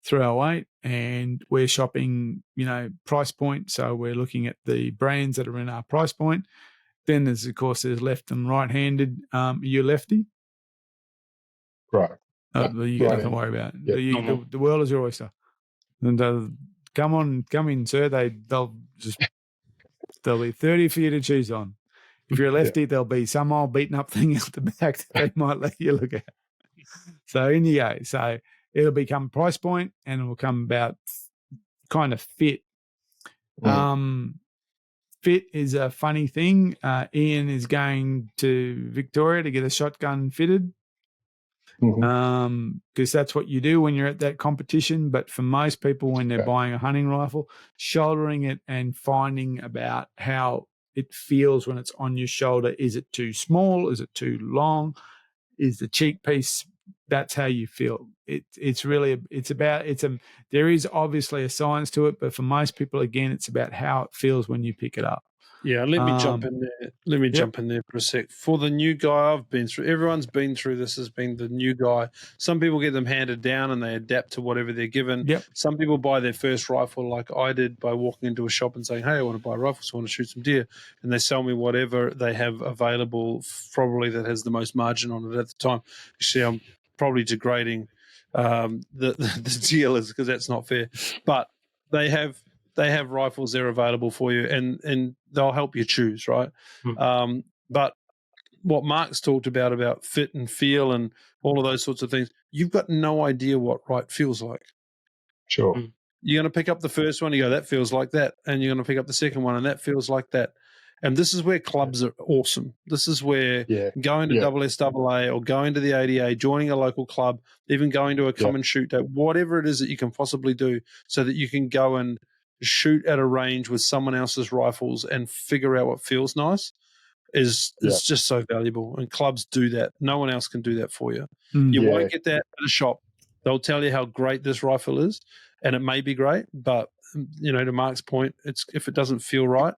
A: 308, and we're shopping, price point. So we're looking at the brands that are in our price point. Then there's left and right-handed. You lefty?
D: Right.
A: You got nothing to worry about.
D: Yeah.
A: The world is your oyster. And come in, sir. They'll be 30 for you to choose on. If you're a lefty, there'll be some old beaten up thing out the back that they might let you look at. So in you go. So it'll become price point, and it will come about kind of fit. Fit is a funny thing. Ian is going to Victoria to get a shotgun fitted. Because that's what you do when you're at that competition. But for most people, when they're buying a hunting rifle, shouldering it and finding about how it feels when it's on your shoulder. Is it too small? Is it too long? Is the cheek piece? That's how you feel. There is obviously a science to it, but for most people, again, it's about how it feels when you pick it up.
B: Yeah, let me jump in there. Jump in there for a sec. For the new guy, I've been through. Everyone's been through this. Has been the new guy. Some people get them handed down and they adapt to whatever they're given.
A: Yep.
B: Some people buy their first rifle, like I did, by walking into a shop and saying, "Hey, I want to buy a rifle, so I want to shoot some deer," and they sell me whatever they have available, probably that has the most margin on it at the time. Actually, I'm probably degrading the dealers because that's not fair, but they have rifles there available for you, and they'll help you choose, right? But what Mark's talked about fit and feel and all of those sorts of things, you've got no idea what right feels like.
D: Sure.
B: You're going to pick up the first one, you go, that feels like that, and you're going to pick up the second one, and that feels like that. And this is where clubs are awesome. This is where going to SSAA or going to the ADA, joining a local club, even going to a come and shoot day, whatever it is that you can possibly do so that you can go and shoot at a range with someone else's rifles and figure out what feels nice is just so valuable. And clubs do that. No one else can do that for you. You won't get that at a shop. They'll tell you how great this rifle is, and it may be great, but to Mark's point, if it doesn't feel right,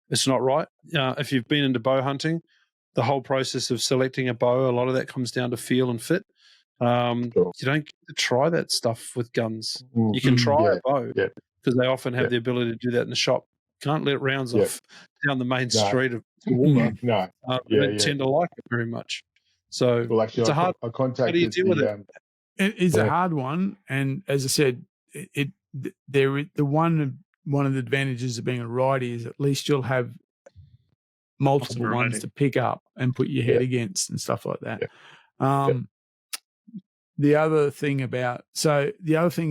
B: it's not right. If you've been into bow hunting, the whole process of selecting a bow, a lot of that comes down to feel and fit. You don't get to try that stuff with guns. You can try a bow because they often have the ability to do that in the shop. Can't let rounds off down the main street of Toowoomba.
D: No.
B: They don't tend to like it very much. So it's a hard. How do you deal with it?
A: It is a hard one, and as I said, one of the advantages of being a righty is at least you'll have multiple ones to pick up and put your head against and stuff like that. The other thing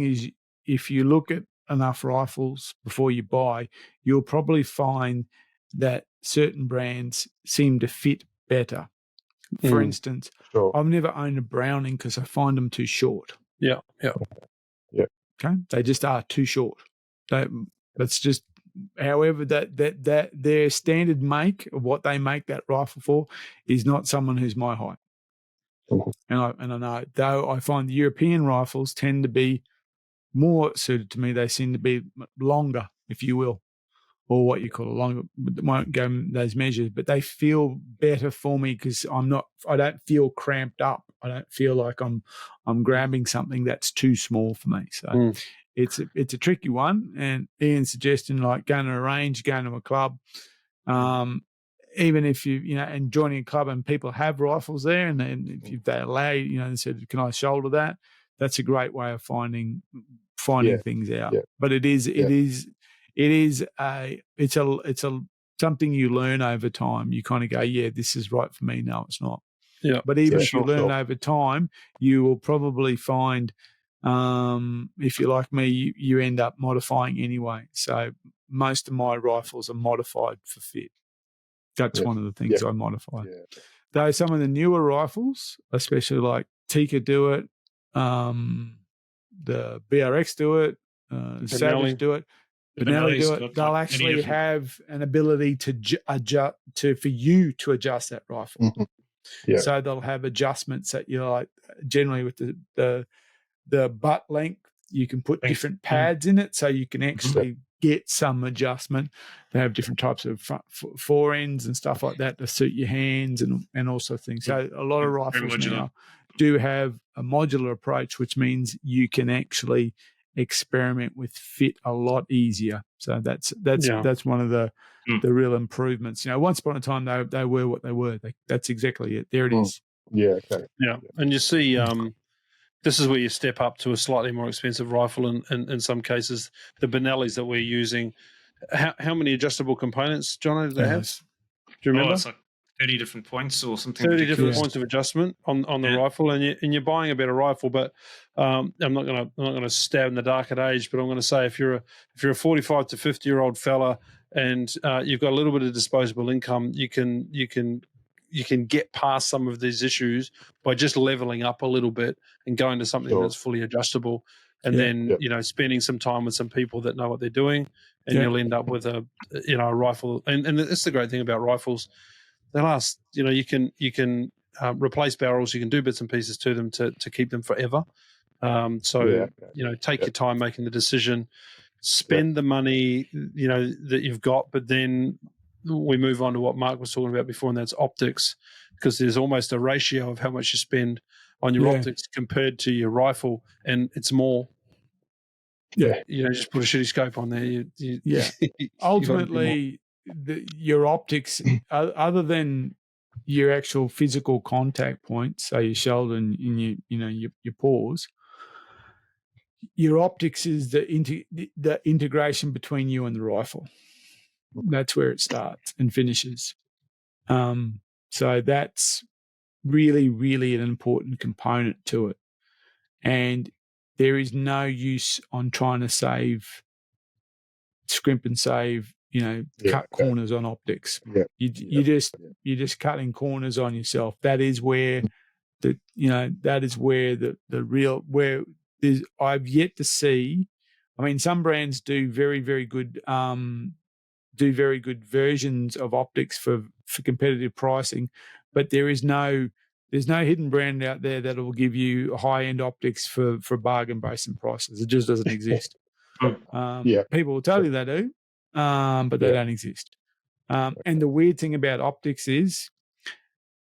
A: is if you look at enough rifles before you buy, you'll probably find that certain brands seem to fit better. For instance, I've never owned a Browning because I find them too short.
B: Yeah.
A: Okay, they just are too short. That's just, however, that their standard make of what they make that rifle for is not someone who's my height. And I know, though I find the European rifles tend to be more suited to me. They seem to be longer, if you will, or what you call a longer. Won't go those measures, but they feel better for me because I don't feel cramped up. I don't feel like I'm grabbing something that's too small for me. So it's a tricky one. And Ian's suggestion, like going to a range, going to a club, even if and joining a club and people have rifles there, and then if they allow they said, "Can I shoulder that?" That's a great way of finding things out. But it is it's a something you learn over time. You kind of go, yeah, this is right for me. No, it's not.
B: Yeah.
A: But even if you learn over time, you will probably find, if you're like me, you end up modifying anyway. So most of my rifles are modified for fit. That's one of the things I modify.
D: Yeah.
A: Though some of the newer rifles, especially like Tika do it, the BRX do it, Savage do it, Benelli do it. They'll actually have an ability to adjust for you to adjust that rifle.
D: Mm-hmm. Yeah.
A: So they'll have adjustments that you like. Generally, with the butt length, you can put different pads in it, so you can actually get some adjustment. They have different types of fore ends and stuff like that to suit your hands and also things. So a lot of rifles now do have a modular approach, which means you can actually experiment with fit a lot easier. So that's one of the real improvements. Once upon a time they were what they were. That's exactly it. There it is.
D: Yeah. Okay.
B: Yeah. And you see, this is where you step up to a slightly more expensive rifle, and in some cases, the Benellis that we're using. How many adjustable components, John, do they have? Do you remember?
C: It's like 30 different points or something.
B: 30 different points of adjustment on the rifle, and you're buying a better rifle. But I'm not gonna stab in the dark at age, but I'm going to say if you're a 45 to 50-year-old fella and you've got a little bit of disposable income, you can get past some of these issues by just leveling up a little bit and going to something that's fully adjustable, and then spending some time with some people that know what they're doing, and you'll end up with a rifle. And that's the great thing about rifles. They last. You can replace barrels. You can do bits and pieces to them to keep them forever. Take your time making the decision. Spend the money that you've got, but then we move on to what Mark was talking about before, and that's optics, because there's almost a ratio of how much you spend on your optics compared to your rifle, and it's more. Yeah, just put a shitty scope on there.
A: Ultimately, your optics, other than your actual physical contact points, so your shoulder and your paws, your optics is the integration between you and the rifle. That's where it starts and finishes. So that's really, really an important component to it. And there is no use on trying to scrimp and save, cut corners on optics. Yeah. You're just cutting corners on yourself. That is where I've yet to see. I mean, some brands do very, very good versions of optics for competitive pricing, but there's no hidden brand out there that will give you high-end optics for bargain basement prices. It just doesn't exist. People will tell you they do, but they don't exist. And the weird thing about optics is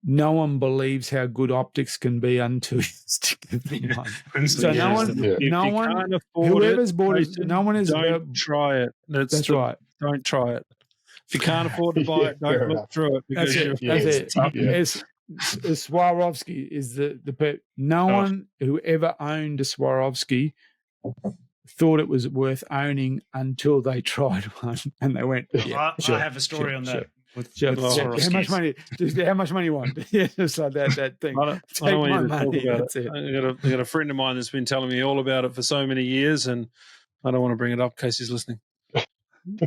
A: no one believes how good optics can be until you stick the thing on. So no one, whoever's bought it, no one is.
B: Don't try it. That's right. Don't try it. If you can't afford to buy it, don't look through it. Because
A: that's it. Swarovski is the no one who ever owned a Swarovski thought it was worth owning until they tried one and they went.
C: I have a story on that.
A: How much money? How much money you want? Just like that thing.
B: I don't want you to talk about it. I got a friend of mine that's been telling me all about it for so many years, and I don't want to bring it up in case he's listening.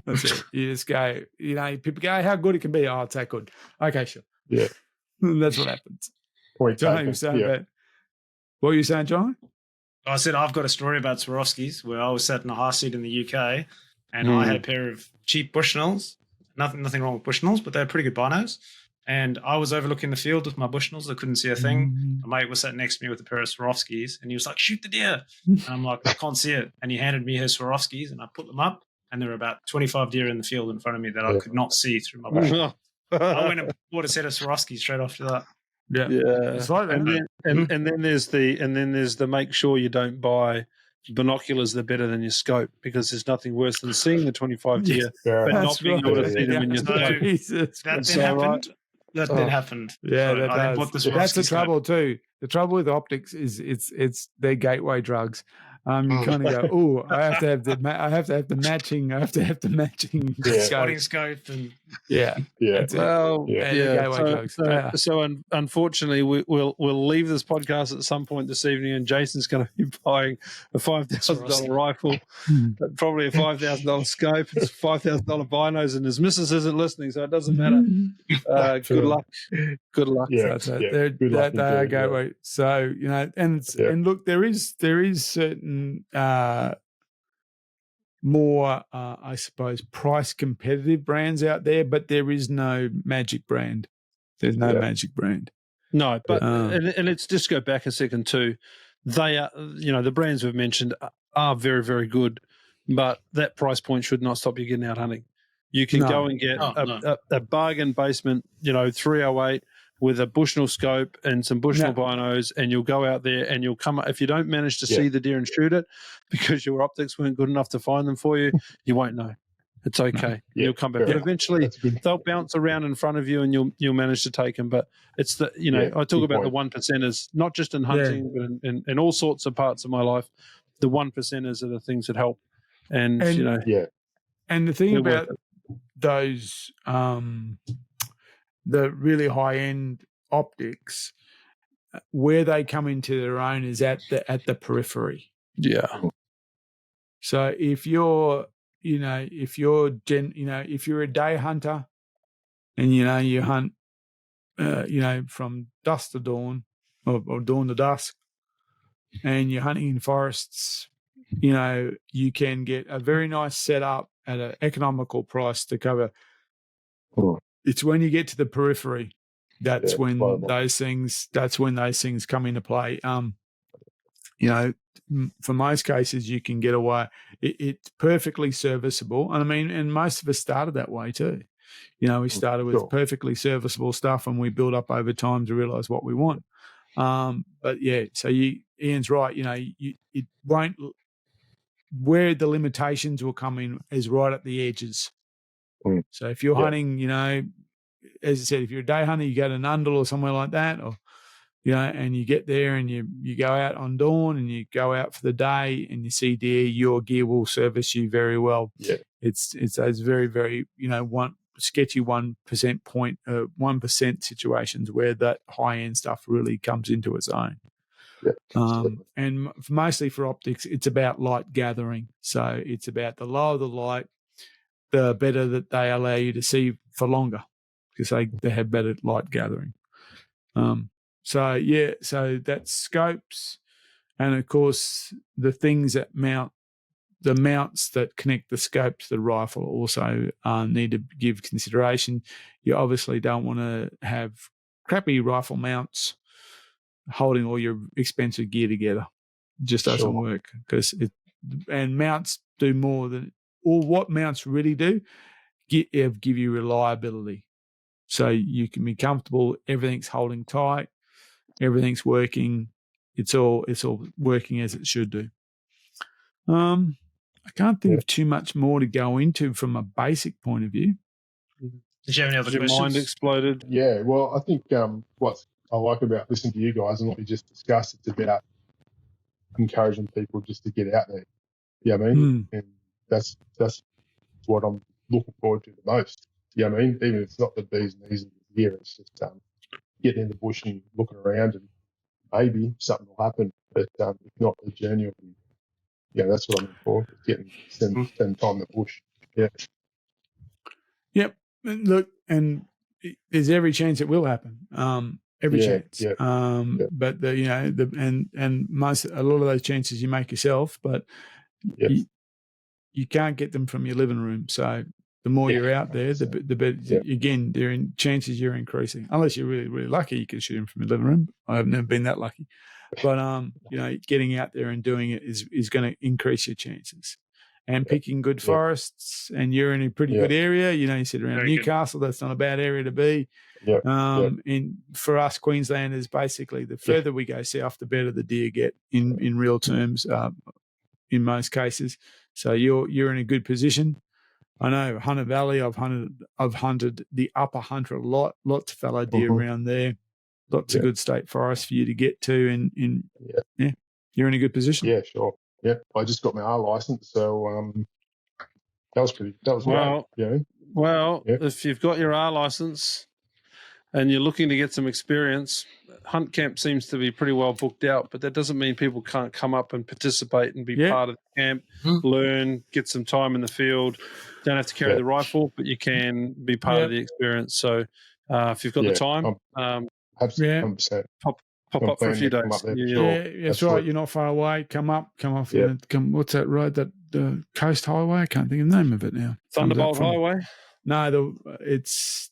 A: That's it. You just go, people go, how good it can be. Oh, it's that good. Okay, sure.
D: Yeah.
A: That's what happens.
D: Point
A: John, you saying that? What were you saying, John?
C: I said I've got a story about Swarovskis where I was sat in a high seat in the UK and I had a pair of cheap Bushnells. Nothing wrong with Bushnells, but they're pretty good binos. And I was overlooking the field with my Bushnells. I couldn't see a thing. My mate was sat next to me with a pair of Swarovskis and he was like, shoot the deer. And I'm like, I can't see it. And he handed me his Swarovskis and I put them up and there were about 25 deer in the field in front of me that I could not see through my Bushnell. I went and bought a set of Swarovskis straight after that.
A: Yeah.
B: It's like that. And then there's the make sure you don't buy binoculars that are better than your scope, because there's nothing worse than seeing the 25 deer but not being able to see them in your scope.
C: That then happened.
A: Yeah, that's the trouble too. The trouble with optics is it's their gateway drugs. You kind of go, oh, I have to have the matching. I have to have the matching
C: spotting
A: scope.
C: scope and
A: yeah.
B: Well,
A: So
B: unfortunately, we'll leave this podcast at some point this evening, and Jason's going to be buying a $5,000 rifle, probably a $5,000 scope, it's $5,000 binos, and his missus isn't listening, so it doesn't matter. Good luck. Good luck.
D: Yeah,
A: So
D: good luck
A: they are
D: indeed,
A: gateway. So and look, there is certain more, I suppose, price competitive brands out there, but there is no magic brand. There's no magic brand.
B: No, but and let's just go back a second too. They are, the brands we've mentioned are very, very good, but that price point should not stop you getting out hunting. You can go and get a bargain basement, 308 with a Bushnell scope and some Bushnell binos, and you'll go out there and you'll come. If you don't manage to see the deer and shoot it because your optics weren't good enough to find them for you, you won't know. It's okay. You'll come back, but eventually they'll bounce around in front of you, and you'll manage to take them. But it's the I talk about the 1%ers, not just in hunting, but in all sorts of parts of my life. The 1%ers are the things that help, and
A: And the thing about those the really high end optics, where they come into their own is at the periphery.
B: Yeah.
A: So if you're if you're a day hunter and you hunt from dusk to dawn or dawn to dusk, and you're hunting in forests, you can get a very nice setup at an economical price to cover. It's when you get to the periphery that's when those things come into play. For most cases you can get away. It's perfectly serviceable, and and most of us started that way too. We started with perfectly serviceable stuff, and we build up over time to realize what we want. But so Ian's right. It won't. Where the limitations will come in is right at the edges. So if you're hunting, as I said, if you're a day hunter, you go to Nundle or somewhere like that, or and you get there and you go out on dawn and you go out for the day and you see deer, your gear will service you very well. Yeah, it's those very, very sketchy 1% situations where that high end stuff really comes into its own. And mostly for optics, it's about light gathering. So it's about the lower the light, the better that they allow you to see for longer, because they have better light gathering. So that's scopes, and of course the things that the mounts that connect the scope to the rifle also need to give consideration. You obviously don't want to have crappy rifle mounts holding all your expensive gear together. It just doesn't work, and mounts do more than, or what mounts really do, give you reliability. So you can be comfortable, everything's holding tight, everything's working, it's all working as it should do. I can't think of too much more to go into from a basic point of view.
C: Did you have any other questions?
B: Your mind exploded?
D: Yeah, well, I think what I like about listening to you guys and what we just discussed, it's about encouraging people just to get out there. You know what I mean? And that's what I'm looking forward to the most. You know what I mean? Even if it's not the bees and knees of the year, it's just getting in the bush and looking around, and maybe something will happen. But if not, the journey will be, that's what I'm looking for. Spend time in the bush. Yeah. Yep.
A: Look, and there's every chance it will happen. Every chance.
D: Yeah.
A: But a lot of those chances you make yourself, but you can't get them from your living room. So the more you're out there, the better. Again, chances you're increasing. Unless you're really, really lucky, you can shoot them from your living room. I've never been that lucky. But getting out there and doing it is going to increase your chances. And picking good forests, and you're in a pretty good area. You sit around Newcastle. That's not a bad area to be. And for us Queenslanders, basically, the further we go south, the better the deer get in real terms. In most cases, so you're in a good position. I know Hunter Valley. I've hunted the Upper Hunter a lot. Lots of fallow deer around there. Lots of good state forests for you to get to, and you're in a good position.
D: Yeah, sure. I just got my R license, so that was great.
B: Well, if you've got your R license and you're looking to get some experience, Hunt Camp seems to be pretty well booked out, but that doesn't mean people can't come up and participate and be part of the camp, learn, get some time in the field. Don't have to carry the rifle, but you can be part of the experience. So if you've got the time,
D: absolutely, 100%.
B: Pop up for a few days.
A: That's right. You're not far away. Come off. What's that road? That the Coast Highway? I can't think of the name of it now.
B: Thunderbolt Highway?
A: No, it's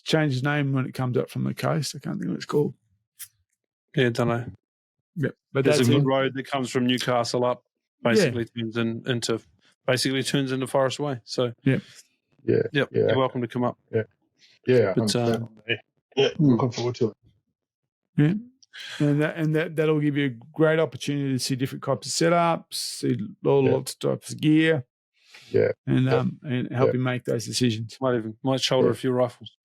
A: changed its name when it comes up from the coast. I can't think of what it's called.
B: Yeah, don't know.
A: Yep, but
B: there's a good road that comes from Newcastle up. Basically turns into Forest Way. So
A: you're
B: welcome to come up.
D: But, looking forward to it.
A: Yeah. And that'll give you a great opportunity to see different types of setups, see lots of types of gear, and help you make those decisions.
B: Might shoulder a few rifles.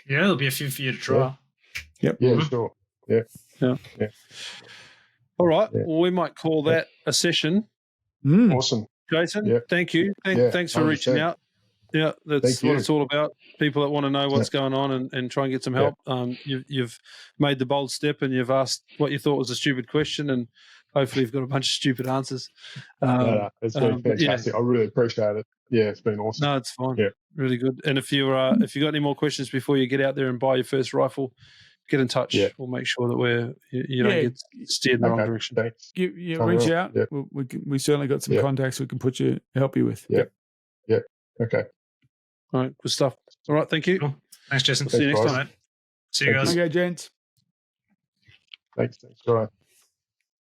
C: Yeah, there'll be a few for you to try.
A: Yep.
D: Yeah, sure. Yeah.
B: All right. Well, we might call that a session.
D: Awesome,
B: Jason. Thank you. Thanks for reaching out. Yeah, that's what it's all about. People that want to know what's going on and try and get some help. You've made the bold step and you've asked what you thought was a stupid question, and hopefully you've got a bunch of stupid answers.
D: It's been fantastic. I really appreciate it. Yeah, it's been awesome.
B: No, it's fine. Yeah. Really good. And if you got any more questions before you get out there and buy your first rifle, get in touch. Yeah. We'll make sure that you don't get steered in the wrong direction.
D: Thanks.
A: Reach out. Yeah. We certainly got some contacts we can help you with.
D: Yeah. Okay.
B: All right, good stuff. All right, thank you.
C: Cool. Thanks, Jason.
B: See you next time,
C: mate. See you guys.
A: Okay, gents.
D: Thanks. All right.